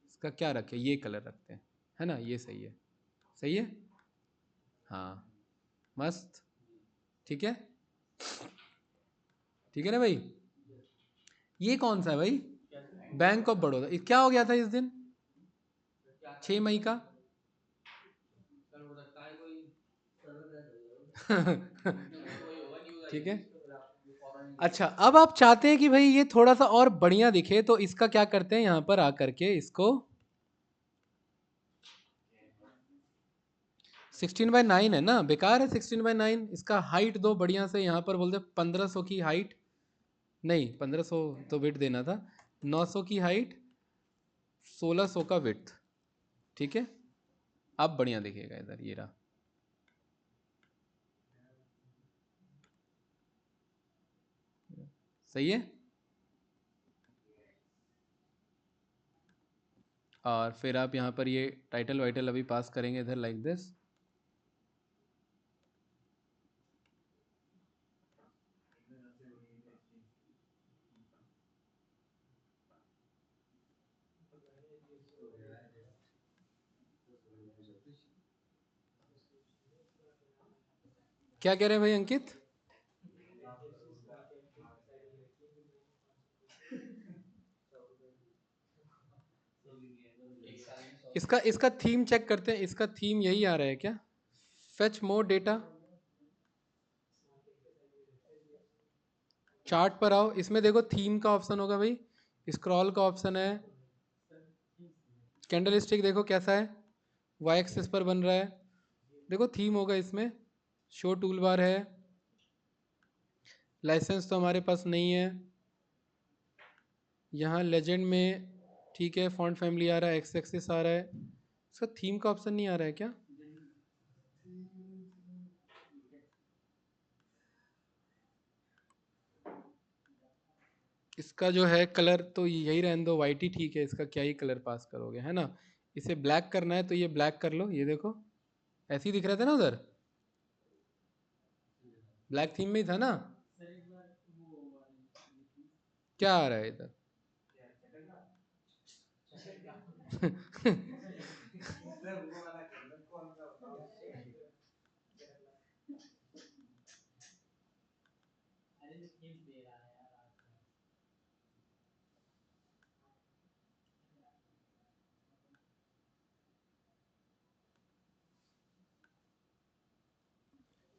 इसका क्या रखें, ये कलर रखते हैं, है ना, ये सही है, सही है, हाँ मस्त, ठीक है, ठीक है ना भाई। ये कौन सा है भाई, बैंक ऑफ बड़ौदा, क्या हो गया था इस दिन 6 मई का? हो सकता है कोई ठीक है। अच्छा, अब आप चाहते हैं कि भाई ये थोड़ा सा और बढ़िया दिखे, तो इसका क्या करते हैं, यहाँ पर आकर के इसको 16:9 है ना, बेकार है 16:9, इसका हाइट दो बढ़िया से, यहाँ पर बोलते 1500 की हाइट, नहीं 1500 तो विड्थ देना था, 900 की हाइट, 1600 का विड्थ, ठीक है, अब बढ़िया दिखेगा इधर, ये रहा, सही है। और फिर आप यहाँ पर ये टाइटल वाइटल अभी पास करेंगे इधर लाइक दिस, क्या कह रहे हैं भाई अंकित? इसका इसका थीम चेक करते हैं, इसका थीम यही आ रहा है क्या, फेच मोर डेटा, चार्ट पर आओ, इसमें देखो थीम का ऑप्शन होगा भाई, स्क्रॉल का ऑप्शन है, कैंडल स्टिक देखो कैसा है, वाई एक्सेस पर बन रहा है, देखो थीम होगा इसमें, शो टूल बार है, लाइसेंस तो हमारे पास नहीं है, यहाँ लेजेंड में ठीक है, फॉन्ट फैमिली आ रहा है, एक्स एक्सिस आ रहा है, इसका थीम का ऑप्शन नहीं आ रहा है क्या? इसका जो है कलर तो यही रहने दो, वाइट ही ठीक है, इसका क्या ही कलर पास करोगे, है ना, इसे ब्लैक करना है तो ये ब्लैक कर लो, ये देखो ऐसे ही दिख रहा था ना उधर, ब्लैक थीम में ही था ना, क्या आ रहा है इधर?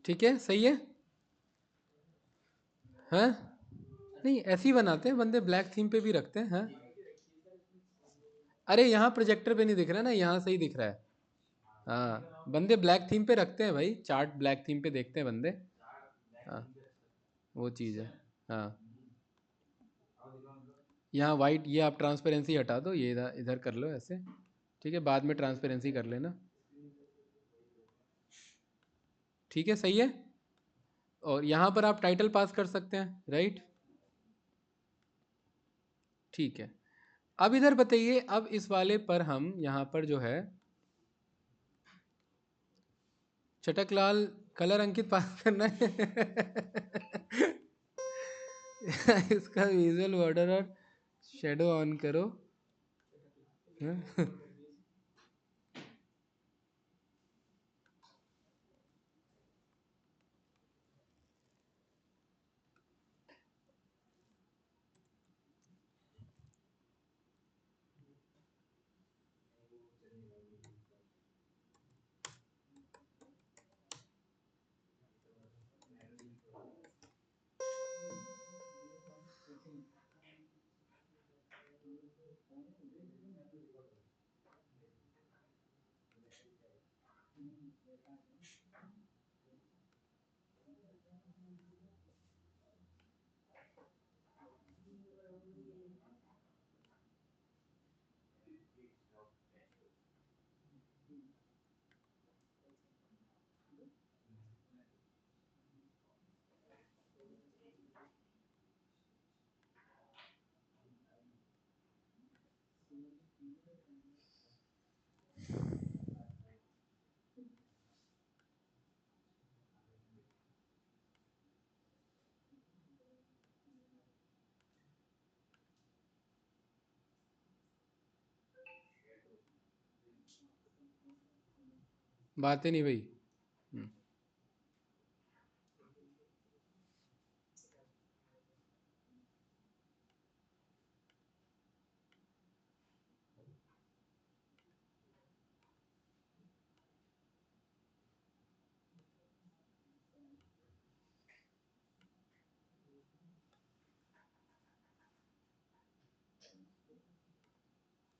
ठीक है, सही है, हैं? नहीं ऐसे ही बनाते हैं बंदे, ब्लैक थीम पे भी रखते हैं, हैं? अरे यहाँ प्रोजेक्टर पे नहीं दिख रहा ना, यहाँ सही दिख रहा है, हाँ बंदे ब्लैक थीम पे रखते हैं भाई, चार्ट ब्लैक थीम पे देखते हैं बंदे, हाँ वो चीज़ है, हाँ यहाँ वाइट, ये आप ट्रांसपेरेंसी हटा दो, ये इधर इधर कर लो ऐसे, ठीक है, बाद में ट्रांसपेरेंसी कर लेना, ठीक है, सही है। और यहाँ पर आप टाइटल पास कर सकते हैं, राइट, ठीक है। अब इधर बताइए, अब इस वाले पर हम यहाँ पर जो है चटकलाल कलर अंकित पास करना है इसका विजुअल बॉर्डर और शेडो ऑन करो बात ही नहीं भाई।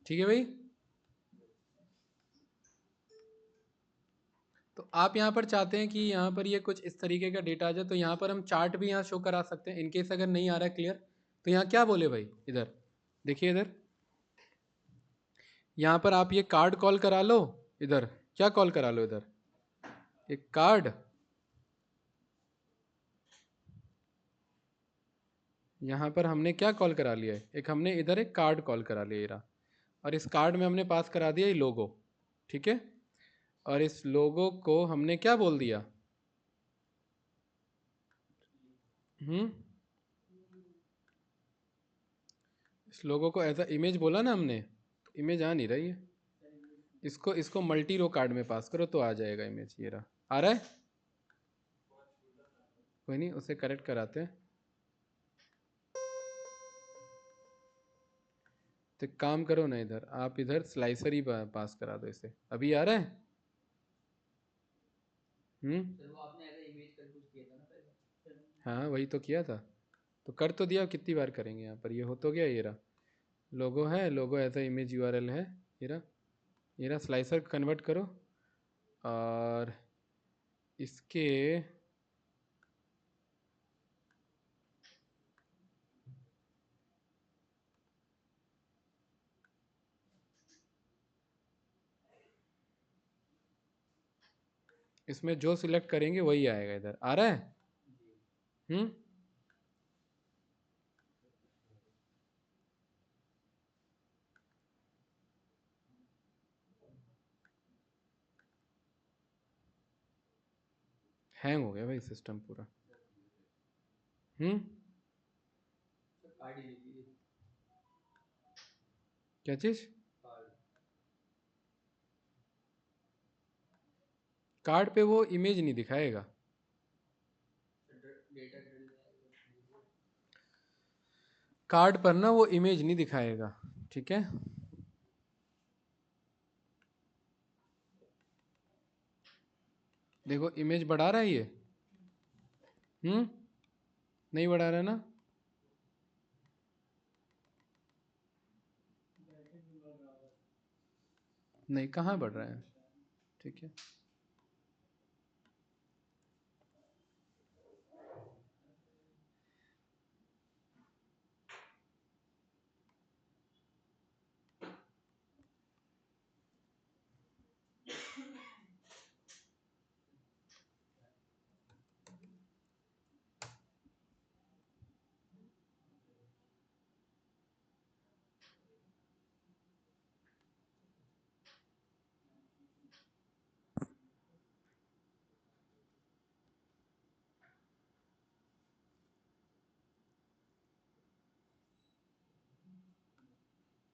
ठीक है भाई। तो आप यहाँ पर चाहते हैं कि यहाँ पर ये कुछ इस तरीके का डेटा आ जाए, तो यहाँ पर हम चार्ट भी यहाँ शो करा सकते हैं इनकेस अगर नहीं आ रहा है क्लियर। तो यहाँ क्या बोले भाई, इधर देखिए, इधर यहाँ पर आप ये कार्ड कॉल करा लो। इधर क्या कॉल करा लो, इधर एक कार्ड, यहाँ पर हमने क्या कॉल करा लिया है, एक हमने इधर एक कार्ड कॉल करा लिया, ये रहा। और इस कार्ड में हमने पास करा दिया ये लोगो, ठीक है। और इस लोगो को हमने क्या बोल दिया, इस लोगो को एज अ इमेज बोला ना हमने, इमेज आ नहीं रही है। इसको इसको मल्टी रो कार्ड में पास करो तो आ जाएगा इमेज, ये रहा। आ रहा है, कोई नहीं, उसे करेक्ट कराते हैं। तो एक काम करो ना, इधर आप इधर स्लाइसर ही पास करा दो इसे। अभी आ रहा है। सर वो आपने ऐसा इमेज कर कुछ किया था ना पहले। हाँ वही तो किया था, तो कर तो दिया, कितनी बार करेंगे, यहाँ पर ये हो तो गया। ये रहा लोगो है, लोगो एज अ इमेज यूआरएल है। ये रहा, ये रहा। स्लाइसर कन्वर्ट करो और इसके इसमें जो सिलेक्ट करेंगे वही आएगा। इधर आ रहा है। हम्म हैंग हो गया भाई सिस्टम पूरा। कार्ड ही लीजिए। क्या चीज़, कार्ड। कार्ड पे वो इमेज नहीं दिखाएगा। डेटा कार्ड पर ना वो इमेज नहीं दिखाएगा, ठीक है। देखो इमेज बढ़ा रहा है ये, नहीं बढ़ा रहा है ना। नहीं, कहाँ बढ़ रहा है, ठीक है।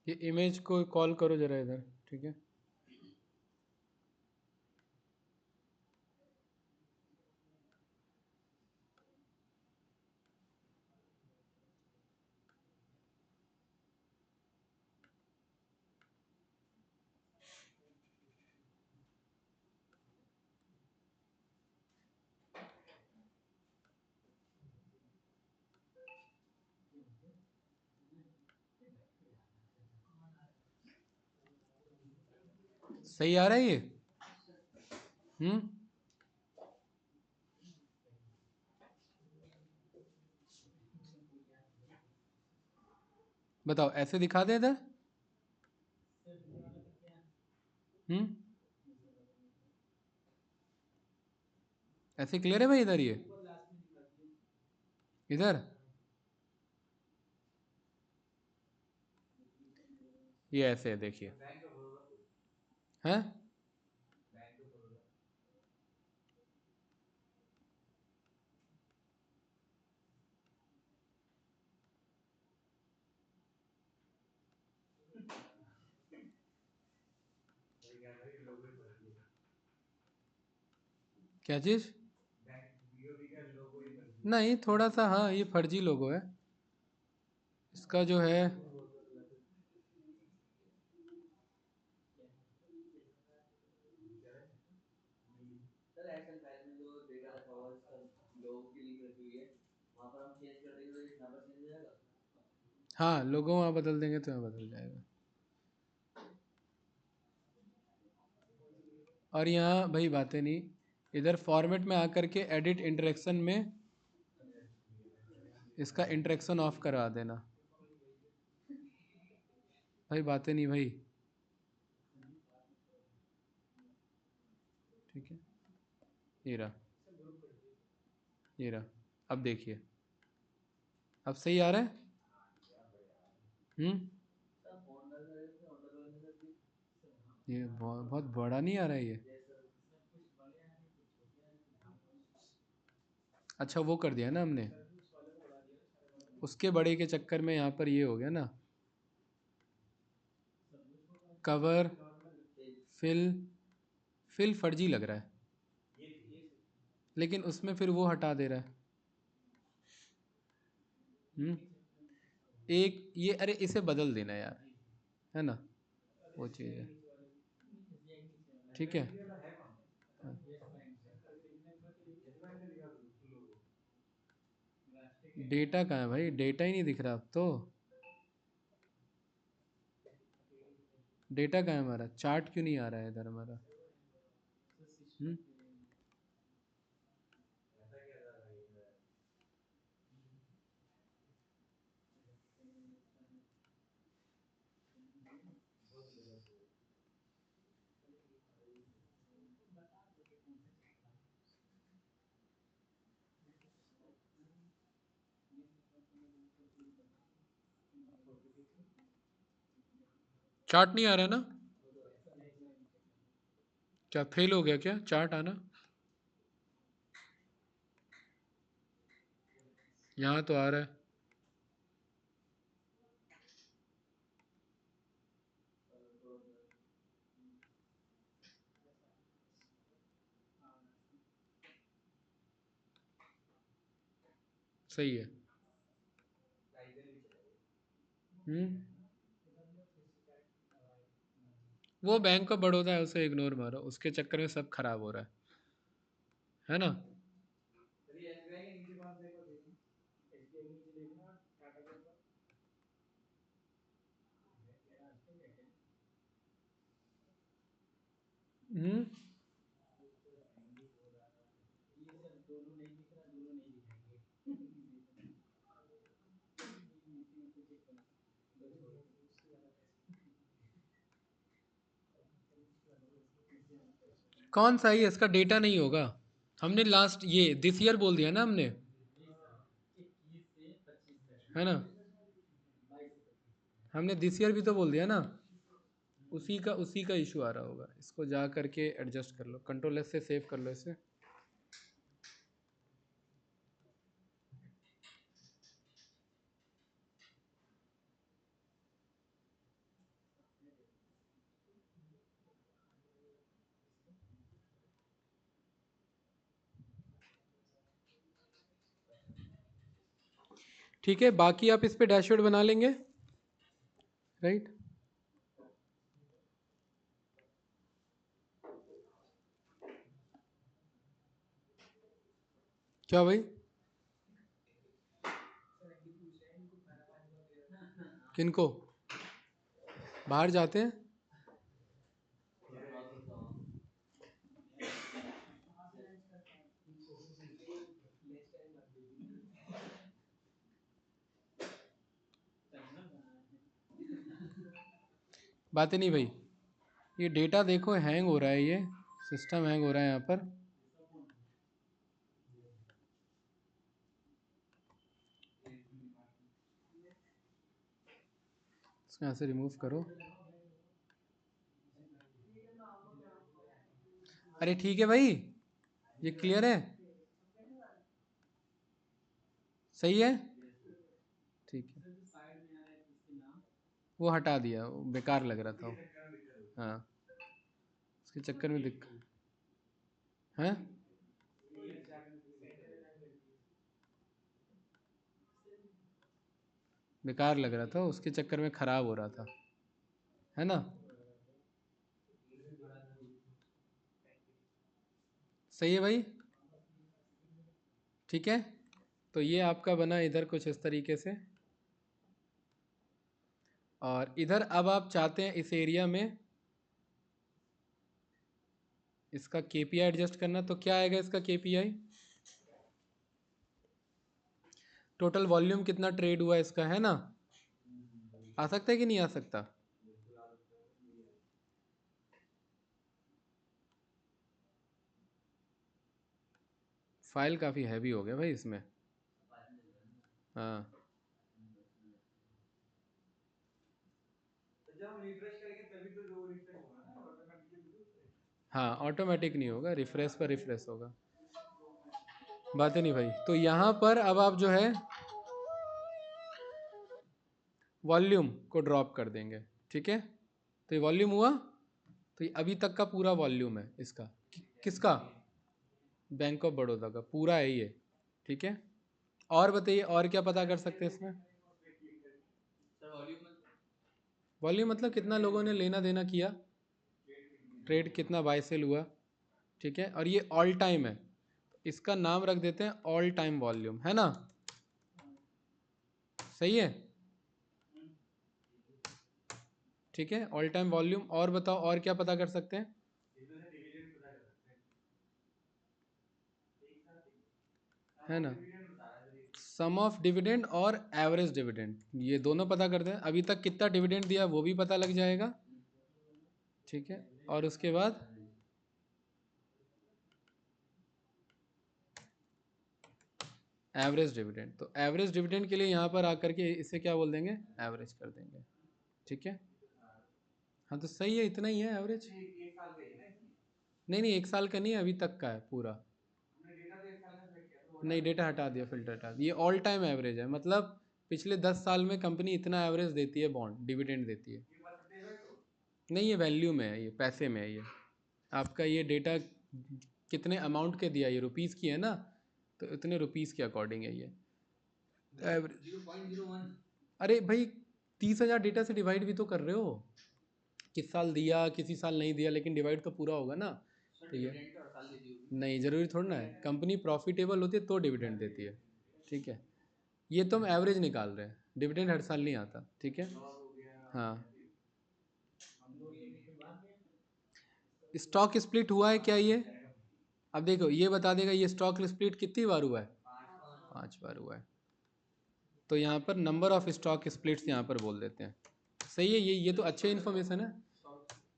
ये इमेज को कॉल करो जरा इधर, ठीक है। सही आ रहा है ये। हम्म बताओ, ऐसे दिखा दे इधर। हम्म ऐसे क्लियर है भाई इधर, ये इधर ये ऐसे है, देखिए। बैंक ऑफ बड़ौदा, हैं? Bank of Baroda. वही कह रहा है कि लोगो ही फर्जी है, क्या चीज़? बैंक बीओबी का लोगो ही फर्जी है। नहीं, थोड़ा सा, हाँ, ये फर्जी लोगो है इसका जो है। सर एक्सेल फाइल में जो डेटा रखा हुआ है इसका लोगो की लिंक रखी हुई है, वहाँ पर हम चेंज कर देंगे तो एक नंबर चेंज हो जाएगा। हाँ, लोगो वहाँ बदल देंगे तो यहाँ बदल जाएगा। और यहाँ भाई बातें नहीं, इधर फॉर्मेट में आकर के एडिट इंटरेक्शन में इसका इंटरेक्शन ऑफ करवा देना। भाई बातें नहीं भाई, ठीक है। ये रहा, ये रहा। अब देखिए, अब सही आ रहा है। ये बहुत बहुत बड़ा नहीं आ रहा है ये। अच्छा, वो कर दिया ना हमने, उसके बड़े के चक्कर में यहाँ पर ये हो गया ना, कवर फिल। फिल फर्जी लग रहा है, लेकिन उसमें फिर वो हटा दे रहा है। एक ये, अरे इसे बदल देना यार, है ना, वो चीज़ है, ठीक है। हाँ। डेटा कहाँ है भाई? डेटा ही नहीं दिख रहा अब तो। डेटा कहाँ है हमारा? चार्ट क्यों नहीं आ रहा है इधर हमारा? हम्म? चार्ट नहीं आ रहा ना? क्या फेल हो गया क्या चार्ट आना? यहाँ तो आ रहा है। सही है। हम्म? वो बैंक ऑफ बड़ौदा है, उसे इग्नोर मारो, उसके चक्कर में सब खराब हो रहा है ना। हम्म? कौन सा है? इसका डेटा नहीं होगा। हमने लास्ट ये दिस ईयर बोल दिया ना हमने, है ना। हमने दिस ईयर भी तो बोल दिया ना। उसी का इशू आ रहा होगा, इसको जा करके एडजस्ट कर लो, कंट्रोल एस से सेव कर लो इसे। ठीक है, बाकी आप इस पे डैशबोर्ड बना लेंगे, राइट। क्या भाई? किनको? बाहर जाते हैं? बातें नहीं भाई, ये डेटा देखो हैंग हो रहा है, ये सिस्टम हैंग हो रहा है यहाँ पर। इसको यहाँ से रिमूव करो। अरे ठीक है भाई, ये क्लियर है, सही है, ठीक है। वो हटा दिया, वो बेकार लग रहा था वो। हाँ, उसके चक्कर में दिक्कत है। बेकार लग रहा था, उसके चक्कर में ख़राब हो रहा था, है ना। सही है भाई, ठीक है। तो ये आपका बना इधर कुछ इस तरीके से, और इधर अब आप चाहते हैं इस एरिया में इसका केपीआई एडजस्ट करना, तो क्या आएगा इसका केपीआई? टोटल वॉल्यूम कितना ट्रेड हुआ इसका, है ना। आ सकता है कि नहीं आ सकता? फाइल काफ़ी हैवी हो गया भाई इसमें। हाँ जब हम रिफ्रेश करेंगे तभी तो जो रिफ्रेश होगा ना, ऑटोमेटिकली। हाँ, ऑटोमेटिक नहीं होगा, रिफ्रेश पर रिफ्रेश होगा। बात है नहीं भाई। तो यहाँ पर अब आप जो है वॉल्यूम को ड्रॉप कर देंगे, ठीक है। तो ये वॉल्यूम हुआ, तो ये अभी तक का पूरा वॉल्यूम है इसका। किसका? बैंक ऑफ बड़ौदा का पूरा है ये, ठीक है। और बताइए, और क्या पता कर सकते हैं इसमें? वॉल्यूम मतलब कितना लोगों ने लेना देना किया, ट्रेड कितना बाय सेल हुआ, ठीक है। और ये ऑल टाइम है, तो इसका नाम रख देते हैं ऑल टाइम वॉल्यूम, है ना। सही है, ठीक है, ऑल टाइम वॉल्यूम। और बताओ, और क्या पता कर सकते हैं? है ना, सम ऑफ डिविडेंड और एवरेज डिविडेंड, ये दोनों पता करते हैं। अभी तक कितना डिविडेंड दिया वो भी पता लग जाएगा, ठीक है। और उसके बाद एवरेज डिविडेंड, तो एवरेज डिविडेंड के लिए यहाँ पर आकर के इसे क्या बोल देंगे, एवरेज कर देंगे, ठीक है। हाँ तो सही है, इतना ही है एवरेज। नहीं नहीं, एक साल का नहीं है, अभी तक का है पूरा। नहीं, डेटा हटा दिया, फिल्टर हटा दिया। ये ऑल टाइम एवरेज है, मतलब पिछले 10 साल में कंपनी इतना एवरेज देती है, बॉन्ड डिविडेंड देती है। नहीं, ये वैल्यू में है, ये पैसे में है ये। आपका ये डेटा कितने अमाउंट के दिया, ये रुपीज़ की है ना, तो इतने रुपीज़ के अकॉर्डिंग है ये एवरेज। 0.01। अरे भाई, 30,000 डेटा से डिवाइड भी तो कर रहे हो, किस साल दिया किसी साल नहीं दिया, लेकिन डिवाइड तो पूरा होगा ना। तो ये नहीं ज़रूरी थोड़ा ना है, कंपनी प्रॉफिटेबल होती है तो डिविडेंड देती है, ठीक है। ये तो हम एवरेज निकाल रहे हैं, डिविडेंड हर साल नहीं आता, ठीक है। हाँ, स्टॉक स्प्लिट हुआ है क्या ये? अब देखो, ये बता देगा ये स्टॉक स्प्लिट कितनी बार हुआ है, 5 बार हुआ है। तो यहाँ पर नंबर ऑफ स्टॉक स्प्लिट्स यहाँ पर बोल देते हैं। सही है, ये तो अच्छे इन्फॉर्मेशन है।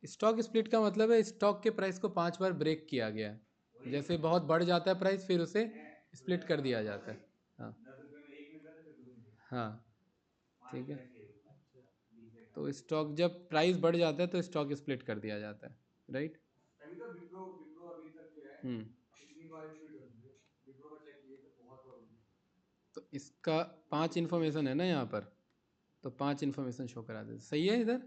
स्टॉक स्प्लिट का मतलब है स्टॉक के प्राइस को 5 बार ब्रेक किया गया है, जैसे बहुत बढ़ जाता है प्राइस फिर उसे स्प्लिट कर दिया जाता है। हाँ हाँ, ठीक है। तो स्टॉक जब प्राइस बढ़ जाता है तो स्टॉक स्प्लिट कर दिया जाता है, राइट। तभी तो विप्रो विप्रो अभी तक जो है हम्म। कितनी बार स्प्लिट हो चुकी है, विप्रो का चेक किए तो बहुत बार हुई। तो इसका 5 इन्फॉर्मेशन है ना यहाँ पर, तो 5 इन्फॉर्मेशन शो करा दे, सही है इधर।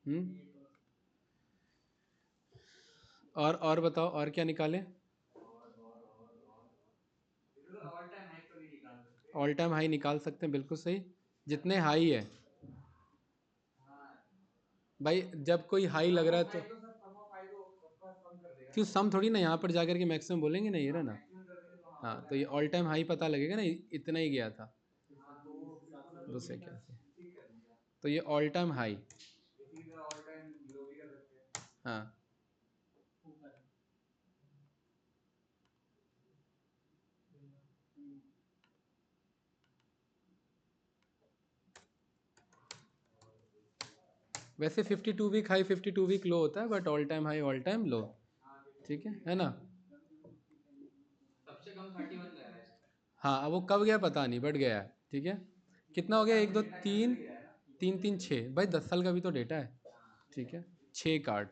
हम्म। और बताओ, और क्या निकालें? ऑल टाइम हाई तो नहीं निकाल सकते। ऑल टाइम हाई निकाल सकते हैं, बिल्कुल सही, जितने हाई है। भाई जब कोई हाई लग रहा है तो क्यों, सम थोड़ी ना, यहाँ पर जाकर के मैक्सिमम बोलेंगे ना, ये रहा ना। हाँ, तो ये ऑल टाइम हाई पता लगेगा ना, इतना ही गया था, दूसरे क्या से। तो ये ऑल टाइम हाई, हाँ। वैसे 52 वीक हाई 52 वीक लो होता है, but all time high all time low, ठीक है ना। सबसे कम 31 जा रहा है। हाँ, अब वो कब गया पता नहीं, बट गया है, ठीक है। कितना हो गया, 1 2 3 3 3 6, भाई 10 साल का भी तो डेटा है, ठीक है। 6 कार्ड।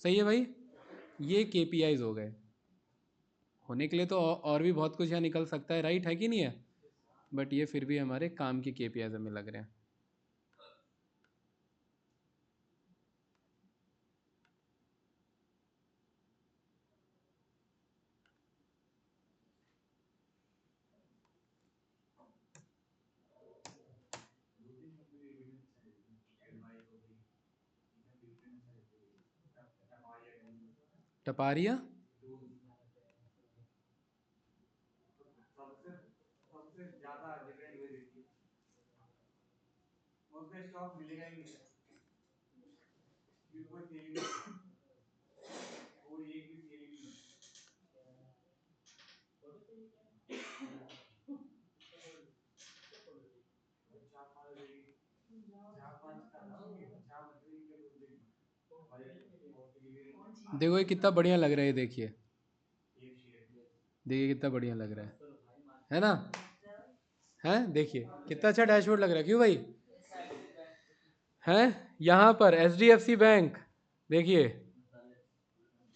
सही है भाई, ये केपीआईज हो गए। होने के लिए तो और भी बहुत कुछ यहाँ निकल सकता है, राइट है कि नहीं है, बट ये फिर भी हमारे काम की केपीआईज हमें लग रहे हैं। टपारिया सबसे सबसे ज्यादा डिविडेंड वही देती है, उसका स्टॉक मिलेगा ही नहीं, कोई सेल नहीं, कोई एक भी सेल नहीं है। देखो ये कितना बढ़िया लग रहा है, देखिए देखिए कितना बढ़िया लग रहा है ना, है देखिए कितना अच्छा डैशबोर्ड लग रहा है, क्यों भाई है। यहाँ पर H D F C bank देखिए,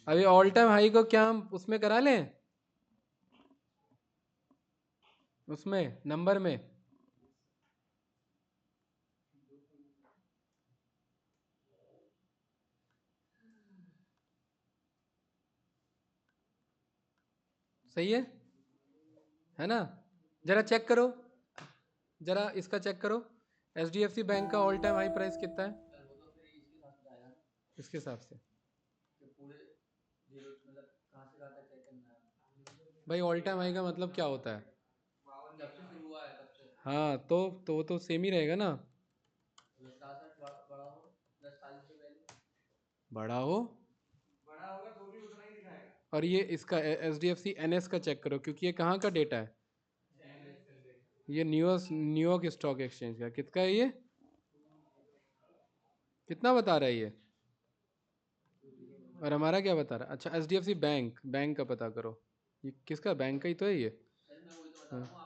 अभी ऑल टाइम हाई को क्या हम उसमें करा लें, उसमें नंबर में, सही है ना। जरा चेक करो, जरा इसका चेक करो, H D F C bank का ऑल टाइम हाई प्राइस कितना है इसके हिसाब से। भाई ऑल टाइम हाई का मतलब क्या होता है, हाँ तो वो तो सेम ही रहेगा ना, बड़ा हो, बड़ा होगा तो भी उतना ही दिखाएगा। और ये इसका H D F C N S का चेक करो, क्योंकि ये कहाँ का डेटा है, ये न्यूयॉर्क स्टॉक एक्सचेंज का, कितना है ये, कितना बता रहा है ये, और हमारा क्या बता रहा है। अच्छा H D F C bank, bank का पता करो, ये किसका बैंक का ही तो है ये। हाँ।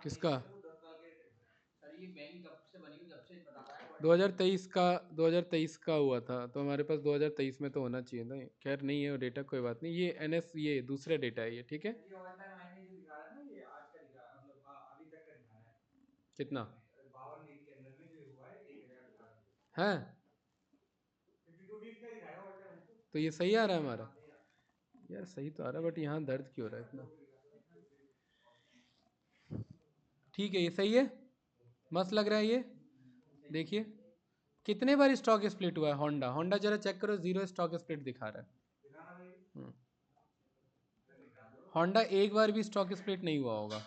किसका 2023 का, 2023 का हुआ था तो हमारे पास 2023 में तो होना चाहिए था, खैर नहीं है वो डेटा, कोई बात नहीं, ये एन एस ये दूसरा डेटा है ये, ठीक है। ये ऑल टाइम हाई में जो दिखा रहा है ना, ये आज का दिखा रहा है, मतलब अभी तक का दिखा रहा है। कितना 52 दिन के अंदर में जो हुआ है 1000 दिखा रहा है, है, 52 डेज का दिखाएगा ऑल टाइम हाई। तो ये सही आ रहा है हमारा, यार सही तो आ रहा है, बट यहाँ दर्द क्यों हो रहा है इतना। ठीक है ये सही है, मस्त लग रहा है ये। देखिए कितने बार स्टॉक स्प्लिट हुआ है होंडा, होंडा जरा चेक करो, जीरो स्टॉक स्प्लिट दिखा रहा है। होंडा एक बार भी स्टॉक स्प्लिट नहीं हुआ होगा,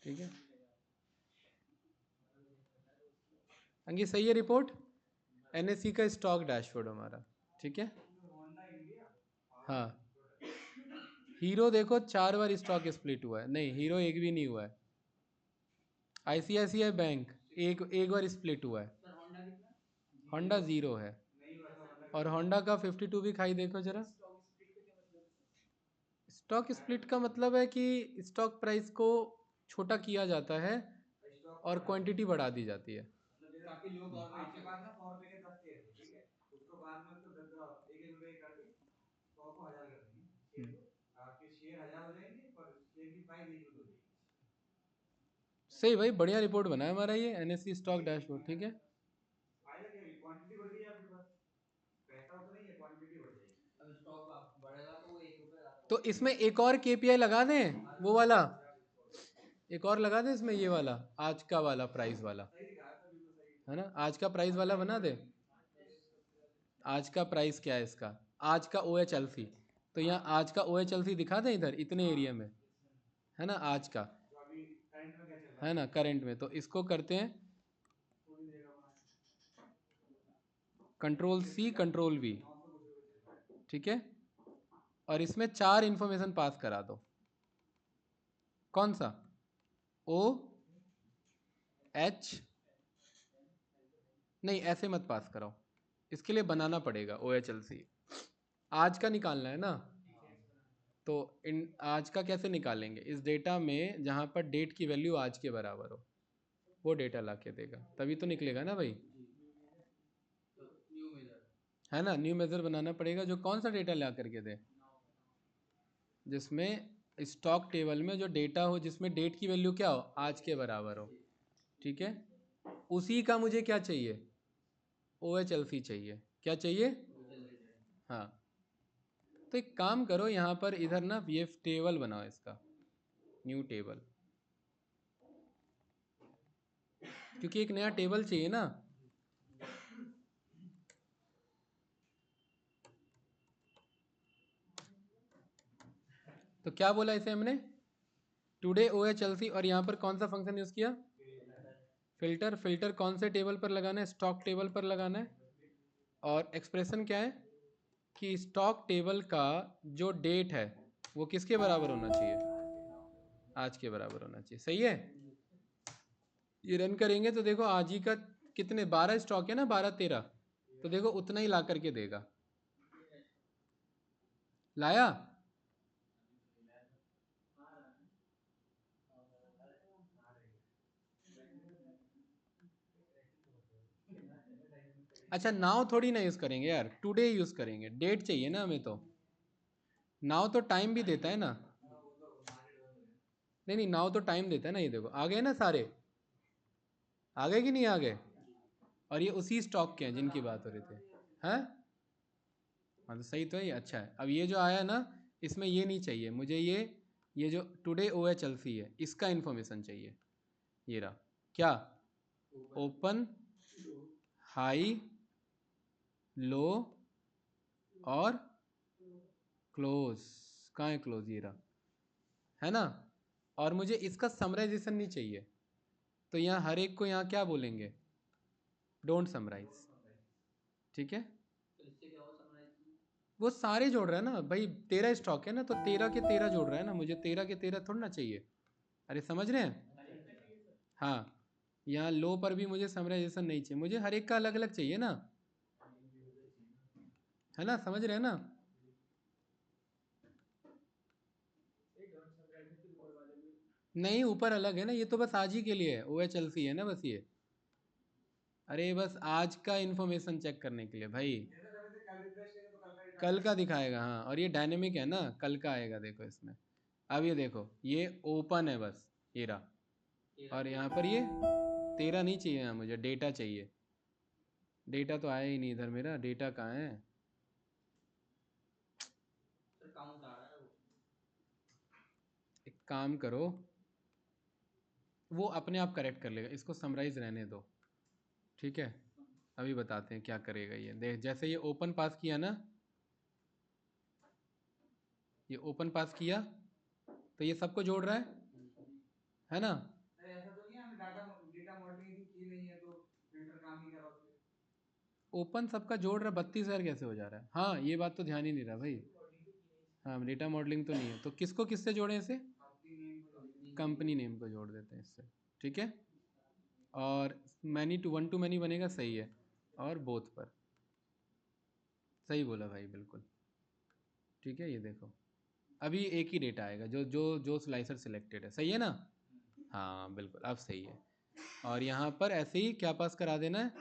ठीक है। अंगी सही है रिपोर्ट, एनएससी का स्टॉक डैशबोर्ड हमारा, ठीक है। हाँ हीरो देखो 4 बार स्टॉक स्प्लिट हुआ है, नहीं हीरो एक भी नहीं हुआ है। आईसीआईसीआई बैंक एक एक बार स्प्लिट हुआ है, होंडा जीरो है, और होंडा का 52 भी खाई देखो जरा। स्टॉक स्प्लिट का मतलब है कि स्टॉक प्राइस को छोटा किया जाता है और क्वांटिटी बढ़ा दी जाती है। ताकि लोग और आपके पास ना 100 रुपए के 10 शेयर थे, ठीक है, उसको बाद में उसको 10 एक एक रुपए करके 100 को 1000 कर देंगे, शेयर को आपके शेयर 1000 हो जाएंगे और शेयर की प्राइस 1 रुपए हो जाएगी। सही भाई, बढ़िया रिपोर्ट बनाया हमारा ये एनएससी स्टॉक डैशबोर्ड, ठीक है। फायदा क्या है, क्वांटिटी बढ़ गई आपके पास, पैसा उतना ही है, क्वांटिटी बढ़ जाएगी। अब स्टॉक बढ़ेगा तो वो 1 रुपए तो इसमें एक और केपीआई लगा दें, वो वाला एक और लगा दें इसमें, ये वाला आज का वाला प्राइस वाला, है ना, आज का प्राइस वाला बना दे। आज का प्राइस क्या है इसका, आज का ओ एच एल सी, तो यहाँ आज का ओ एच एल सी दिखा दें इधर इतने एरिया में, है ना आज का, है ना करंट में, तो इसको करते हैं कंट्रोल सी कंट्रोल वी, ठीक है, और इसमें 4 इंफॉर्मेशन पास करा दो। कौन सा, ओ एच, नहीं ऐसे मत पास कराओ, इसके लिए बनाना पड़ेगा ओ एच एल सी, आज का निकालना है ना, तो इन आज का कैसे निकालेंगे? इस डेटा में जहाँ पर डेट की वैल्यू आज के बराबर हो वो डेटा ला के देगा, तभी तो निकलेगा ना भाई, है ना। न्यू मेजर बनाना पड़ेगा जो कौन सा डेटा ला करके दे, जिसमें स्टॉक टेबल में जो डेटा हो जिसमें डेट की वैल्यू क्या हो, आज के बराबर हो। ठीक है, उसी का मुझे क्या चाहिए, OHLC चाहिए। क्या चाहिए? हाँ, तो एक काम करो, यहाँ पर इधर ना ये टेबल बनाओ इसका, न्यू टेबल, क्योंकि एक नया टेबल चाहिए ना। तो क्या बोला इसे हमने, टुडे OHLC, और यहाँ पर कौन सा फंक्शन यूज़ किया, फिल्टर। फिल्टर कौन से टेबल पर लगाना है, स्टॉक टेबल पर लगाना है। और एक्सप्रेशन क्या है कि स्टॉक टेबल का जो डेट है वो किसके बराबर होना चाहिए, आज के बराबर होना चाहिए। सही है। ये रन करेंगे तो देखो आज ही का कितने 12 स्टॉक है ना, 12-13, तो देखो उतना ही ला करके देगा। लाया? अच्छा, नाउ थोड़ी ना यूज़ करेंगे यार, टुडे यूज़ करेंगे, डेट चाहिए ना हमें तो। नाउ तो टाइम भी देता है ना, नहीं नहीं, नाउ तो टाइम देता है ना। ये देखो आ गए ना सारे, आ गए कि नहीं आ गए, और ये उसी स्टॉक के हैं जिनकी बात हो रही थी। हैं? हाँ तो सही तो है, ये अच्छा है। अब ये जो आया ना, इसमें ये नहीं चाहिए मुझे, ये जो टुडे OHLC है इसका इन्फॉर्मेशन चाहिए। ये रहा, क्या, ओपन, हाई, लो और क्लोज। कहाँ है क्लोज, ये रहा, है ना। और मुझे इसका समराइजेशन नहीं चाहिए, तो यहाँ हर एक को यहाँ क्या बोलेंगे, डोंट समराइज। ठीक है, वो सारे जोड़ रहा है ना भाई, 13 स्टॉक है ना, तो 13 के 13 जोड़ रहा है ना, मुझे 13 के 13 थोड़ा ना चाहिए। अरे समझ रहे हैं। हाँ, यहाँ लो पर भी मुझे समराइजेशन नहीं चाहिए, मुझे हर एक का अलग अलग चाहिए ना, है ना, समझ रहे हैं ना। नहीं, ऊपर अलग है ना, ये तो बस आज ही के लिए है, OHLC है ना बस ये। अरे बस आज का इन्फॉर्मेशन चेक करने के लिए भाई, कल का दिखाएगा। हाँ, और ये डायनेमिक है ना, कल का आएगा देखो इसमें। अब ये देखो, ये ओपन है बस, ये रहा, और यहाँ पर ये 13 नहीं चाहिए, यहाँ मुझे डेटा चाहिए। डेटा तो आया ही नहीं इधर, मेरा डेटा कहाँ है। एक काम करो, वो अपने आप करेक्ट कर लेगा, इसको समराइज रहने दो। ठीक है, अभी बताते हैं क्या करेगा ये। देख, जैसे ये ओपन पास किया ना, ये ओपन पास किया तो ये सबको जोड़ रहा है ना। ऐसा तो नहीं है हमें डाटा डेटा मॉडलिंग की नहीं है तो फिल्टर काम नहीं कर रहा उससे। ओपन सबका जोड़ रहा, 32,000 कैसे हो जा रहा है। हाँ, ये बात तो ध्यान ही नहीं रहा भाई। हाँ, डेटा मॉडलिंग तो नहीं है, तो किसको किससे जोड़ें इसे, कंपनी नेम को जोड़ देते हैं इससे। ठीक है, और मैनी टू मैनी बनेगा, सही है, और बोथ पर। सही बोला भाई, बिल्कुल। ठीक है, ये देखो अभी एक ही डेटा आएगा जो जो जो स्लाइसर सिलेक्टेड है, सही है ना। हाँ बिल्कुल, अब सही है। और यहाँ पर ऐसे ही क्या पास करा देना है,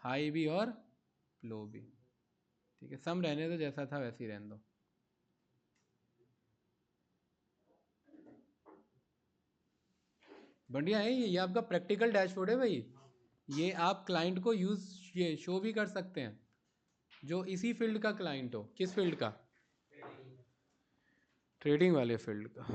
हाई भी और लो भी। ठीक है, सम रहने दो, जैसा था वैसे ही रहने दो। बढ़िया है ये आपका प्रैक्टिकल डैशबोर्ड है भाई। ये आप क्लाइंट को यूज ये शो भी कर सकते हैं, जो इसी फील्ड का क्लाइंट हो। किस फील्ड का, ट्रेडिंग वाले फील्ड का।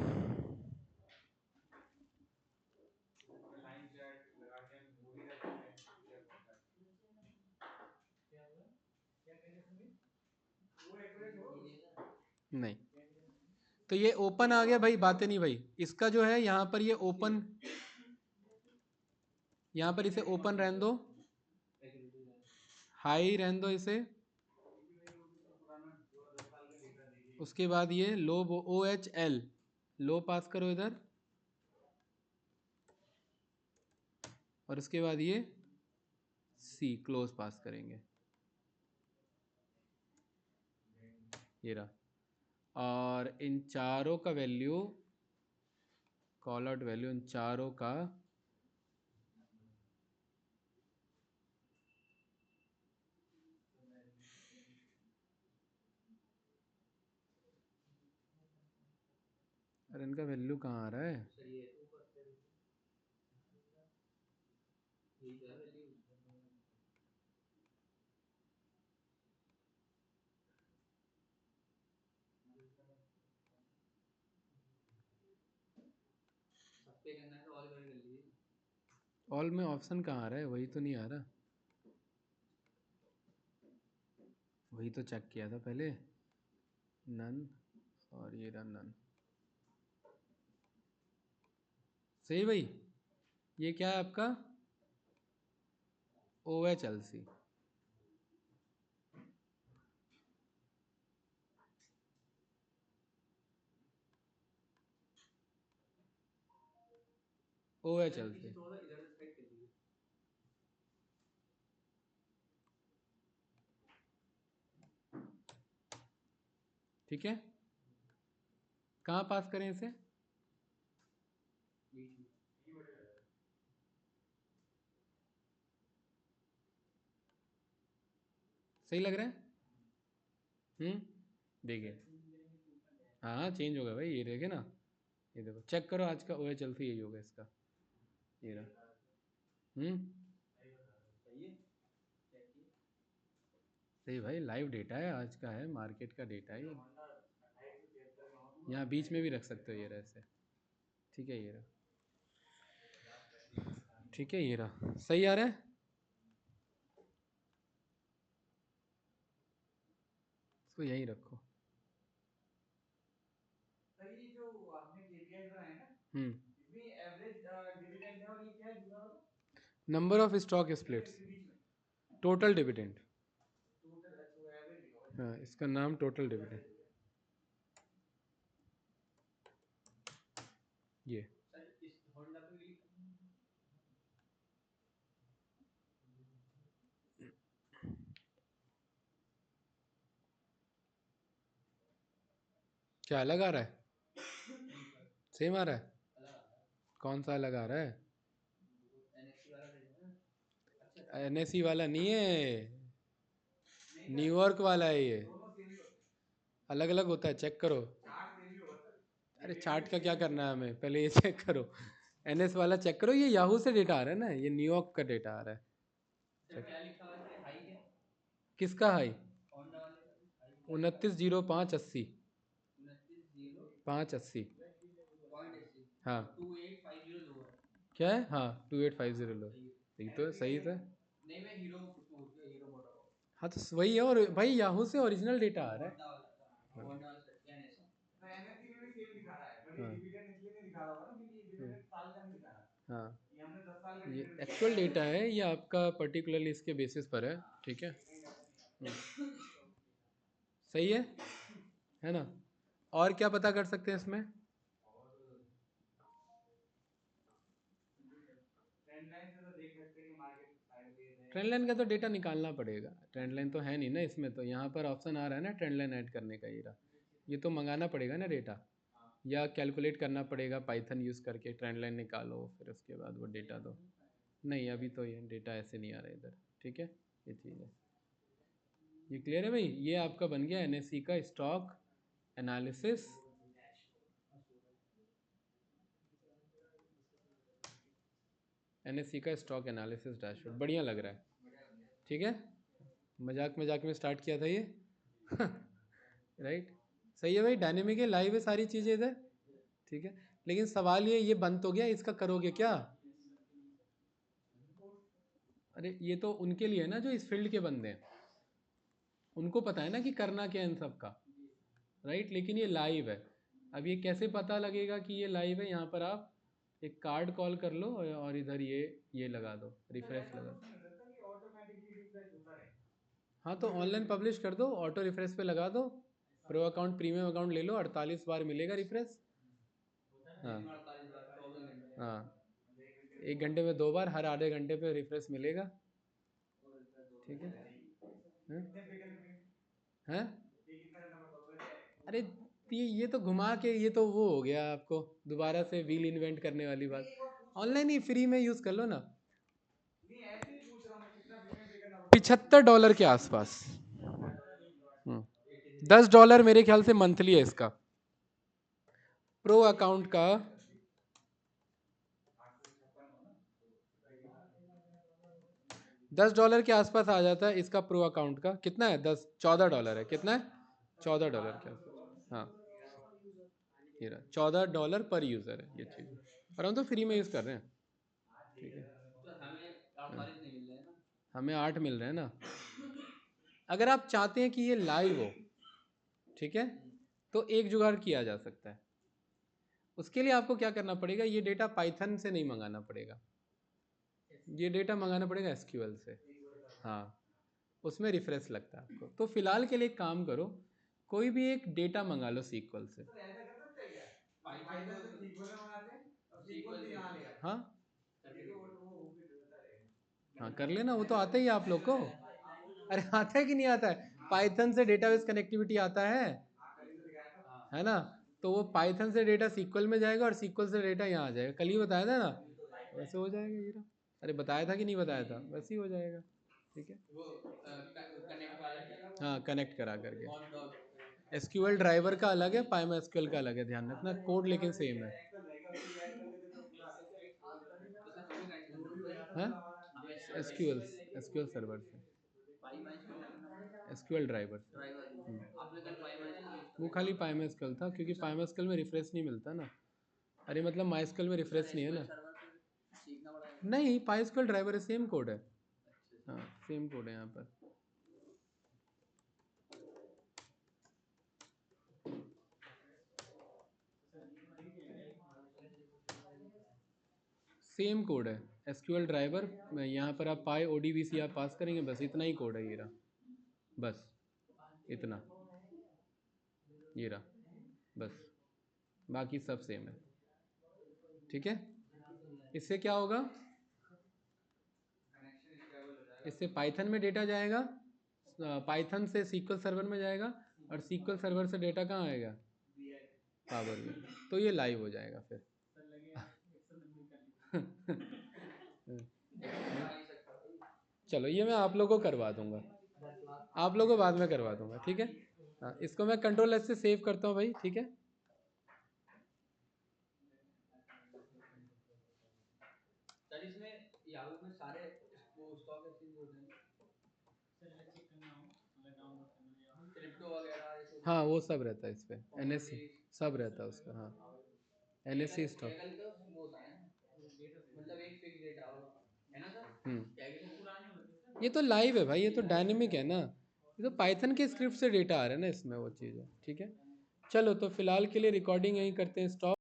नहीं, तो ये ओपन आ गया भाई, बातें नहीं भाई। इसका जो है यहाँ पर ये ओपन, यहाँ पर इसे ओपन रहने दो, हाई रहने दो इसे। उसके बाद ये लो, OHL लो पास करो इधर, और उसके बाद ये C क्लोज पास करेंगे। ये रहा, और और इन चारों का value, call out value in चारों का अरे इनका वैल्यू कहाँ आ रहा है? ऑल में ऑप्शन कहाँ आ रहा है? वही तो नहीं आ रहा। वही तो चेक किया था पहले, नन, और ये रहा नन। सही भाई, ये क्या है आपका? O H L C. O H L C. ठीक है, कहाँ पास करें इसे? सही लग रहा है? देखिए, हाँ चेंज होगा भाई, ये देखे ना, ये देखो चेक करो, आज का ओ एच एल सी यही होगा इसका, ये रहा। सही भाई, लाइव डेटा है, आज का है, मार्केट का डेटा है ये। यहाँ बीच में भी रख सकते हो, ये रहा ऐसे। ठीक है, ये रहा। ठीक है, ये रहा, सही आ रहा है। इसको यहीं रखो। सर ये जो आपने केपीआई बनाए ना, हम्म इसमें एवरेज डिविडेंड है, और ये क्या है दूसरा वाला? Number of stock splits, total dividend. Total, अच्छा एवरेज होगा। हाँ, इसका नाम टोटल डिविडेंड। ये क्या अलग आ रहा है? सेम आ रहा है? कौन सा अलग आ रहा है? एनएसई वाला नहीं है, न्यूयॉर्क वाला है ये। दोनों सेम ही होते हैं, अलग अलग होता है, चेक करो। चार्ट सेम ही होगा सर। अरे चार्ट का क्या करना है हमें, पहले ये चेक करो। एनएस वाला चेक करो, ये याहू से डेटा आ रहा है ना, ये न्यूयॉर्क का डेटा आ रहा है। क्या लिखा हुआ है हाई क्या? किसका हाई? होंडा वाले का हाई 290580। 580। 29.80, हाँ 2850 लो है। क्या है? हाँ 2850 लो। सही तो है, सही तो है। नहीं मैं हीरो हीरो मोटो को, हाँ तो वही है, और भाई याहू से ओरिजिनल डेटा आ रहा है। होंडा वाला था, होंडा वाला सर एनएस, तो एनएससी में भी सेम दिखा रहा है, बट ये हाँ डिविडेंड इसलिए नहीं दिखा रहा होगा ना, क्योंकि ये डिविडेंड साल का नहीं दिखा रहा, हाँ, ये हमने 10 साल का ये डिविडेंड दिखा एक्चुअल डेटा है, ये आपका पर्टिकुलरली इसके बेसिस पर है। ठीक है, सही है ना? और क्या पता कर सकते हैं इसमें? ट्रेंड लाइन से तो देख सकते हैं कि मार्केट साइडवेज है। ट्रेंड लाइन का तो डेटा निकालना पड़ेगा, ट्रेंड लाइन तो है नहीं ना इसमें, तो यहाँ पर ऑप्शन आ रहा है ना ट्रेंड लाइन ऐड करने का, ये तो मंगाना पड़ेगा ना डेटा, या कैलकुलेट करना पड़ेगा पाइथन यूज़ करके, ट्रेंड लाइन निकालो, फिर उसके बाद वो डेटा दो। नहीं, अभी तो ये डेटा ऐसे नहीं आ रहा इधर। ठीक है, ये चीज़ है। ये क्लियर है भाई? ये आपका बन गया एनएससी का स्टॉक एनालिसिस। एनएससी का स्टॉक एनालिसिस डैशबोर्ड बढ़िया लग रहा है। ठीक है, मजाक मजाक में स्टार्ट किया था ये। राइट, सही है भाई, डायनेमिक है, लाइव है सारी चीज़ें इधर। ठीक है, लेकिन सवाल ये बंद तो गया, इसका करोगे क्या? अरे ये तो उनके लिए है ना जो इस फील्ड के बंदे हैं, उनको पता है ना कि करना क्या है इन सब का। राइट, लेकिन ये लाइव है। अब ये कैसे पता लगेगा कि ये लाइव है? यहाँ पर आप एक कार्ड कॉल कर लो, और इधर ये लगा दो, रिफ्रेश लगा दो। ऑटोमेटिकली रिफ्रेश होता रहे। हाँ तो ऑनलाइन पब्लिश कर दो, ऑटो रिफ्रेश पे लगा दो, प्रो अकाउंट प्रीमियम अकाउंट ले लो, 48 बार मिलेगा रिफ्रेश। हाँ हाँ, 1 घंटे में 2 बार, हर आधे घंटे पे रिफ्रेश मिलेगा। ठीक है, हैं? हैं? अरे ये तो घुमा के ये तो वो हो गया, आपको दोबारा से व्हील इन्वेंट करने वाली बात। ऑनलाइन ही फ्री में यूज़ कर लो ना। नहीं ऐसे ही पूछ रहा हूँ मैं, कितना प्रीमियम पे करना पड़ेगा? $75 के आसपास। $10 मेरे ख्याल से मंथली है इसका, प्रो अकाउंट का। $10 के आसपास आ जाता है इसका प्रो अकाउंट का। कितना है? $14 है। कितना है? $14 के आसपास। हाँ, ये रहा, $14 पर यूज़र है ये चीज़। और हम तो फ्री में यूज़ कर रहे हैं, ठीक है। हमें 8 मिल रहे हैं ना। अगर आप चाहते हैं कि ये लाइव हो, ठीक है, तो एक जुगाड़ किया जा सकता है। उसके लिए आपको क्या करना पड़ेगा, ये डेटा पाइथन से नहीं मंगाना पड़ेगा, ये डेटा मंगाना पड़ेगा एसक्यूएल से। हाँ, उसमें रिफ्रेश लगता है आपको। तो फिलहाल के लिए एक काम करो, कोई भी एक डेटा मंगा लो सीक्वल से। तो ऐसा कर सकते हैं क्या? पाइथन से सीक्वल में मंगाते हैं और सीक्वल से यहाँ ले आते हैं। हाँ ठीक है, वो फिर होता रहेगा। हाँ, कर लेना, वो तो आता ही है आप लोग को। अरे आता है कि नहीं आता है? पाइथन से डेटाबेस कनेक्टिविटी आता हाँ, कल ही तो दिखाया था। है ना? तो वो पाइथन से डेटा सीक्वल में जाएगा और सीक्वल से डेटा यहाँ आ जाएगा। कल ही बताया था ना, वैसे हो जाएगा ये रहा। अरे बताया था कि नहीं बताया था? वैसे ही हो जाएगा, ठीक है। हाँ, कनेक्ट करा करके। एसक्यूएल ड्राइवर का अलग है, पाइमा एसक्यूएल का अलग है, ध्यान रखना, कोड लेकिन सेम है। हाँ, एसक्यूएल एसक्यूएल सर्वर से, एसक्यूएल ड्राइवर से। वो खाली पाइमा एसक्यूएल था, क्योंकि पाइमा एसक्यूएल में रिफ्रेश नहीं मिलता ना। अरे मतलब माई एसक्यूएल में रिफ्रेश नहीं है ना। नहीं, पाई एसक्यूएल ड्राइवर है, सेम कोड है। हाँ, सेम कोड है यहाँ पर। सेम कोड है, एसक्यूएल ड्राइवर। यहाँ पर आप पाई ओडीबीसी आप पास करेंगे, बस इतना ही कोड है ये रहा, बस इतना, ये रहा, बस, बाकी सब सेम है, ठीक है। इससे क्या होगा, इससे पाइथन में डेटा जाएगा, पाइथन से सीक्वल सर्वर में जाएगा, और सीक्वल सर्वर से डेटा कहाँ आएगा, पावर में। तो ये लाइव हो जाएगा फिर। चलो, ये मैं आप लोगों को करवा दूंगा, आप लोगों को बाद में करवा दूंगा, ठीक है। हाँ, इसको मैं कंट्रोल एस से सेव करता हूँ भाई, ठीक है। सर इसमें याहू में सारे स्टॉक एक्सचेंज होते हैं, क्रिप्टो वगैरह। हाँ, वो सब रहता है इस पे, एनएससी सब रहता है उसका। हाँ, एनएससी स्टॉक। मतलब एक फिक्स डेटा है ना सर। ये तो लाइव है भाई, ये तो डायनेमिक है ना, ये तो पाइथन के स्क्रिप्ट से डेटा आ रहा है ना इसमें, वो चीज़ है, ठीक है। चलो, तो फिलहाल के लिए रिकॉर्डिंग यहीं करते हैं स्टॉप।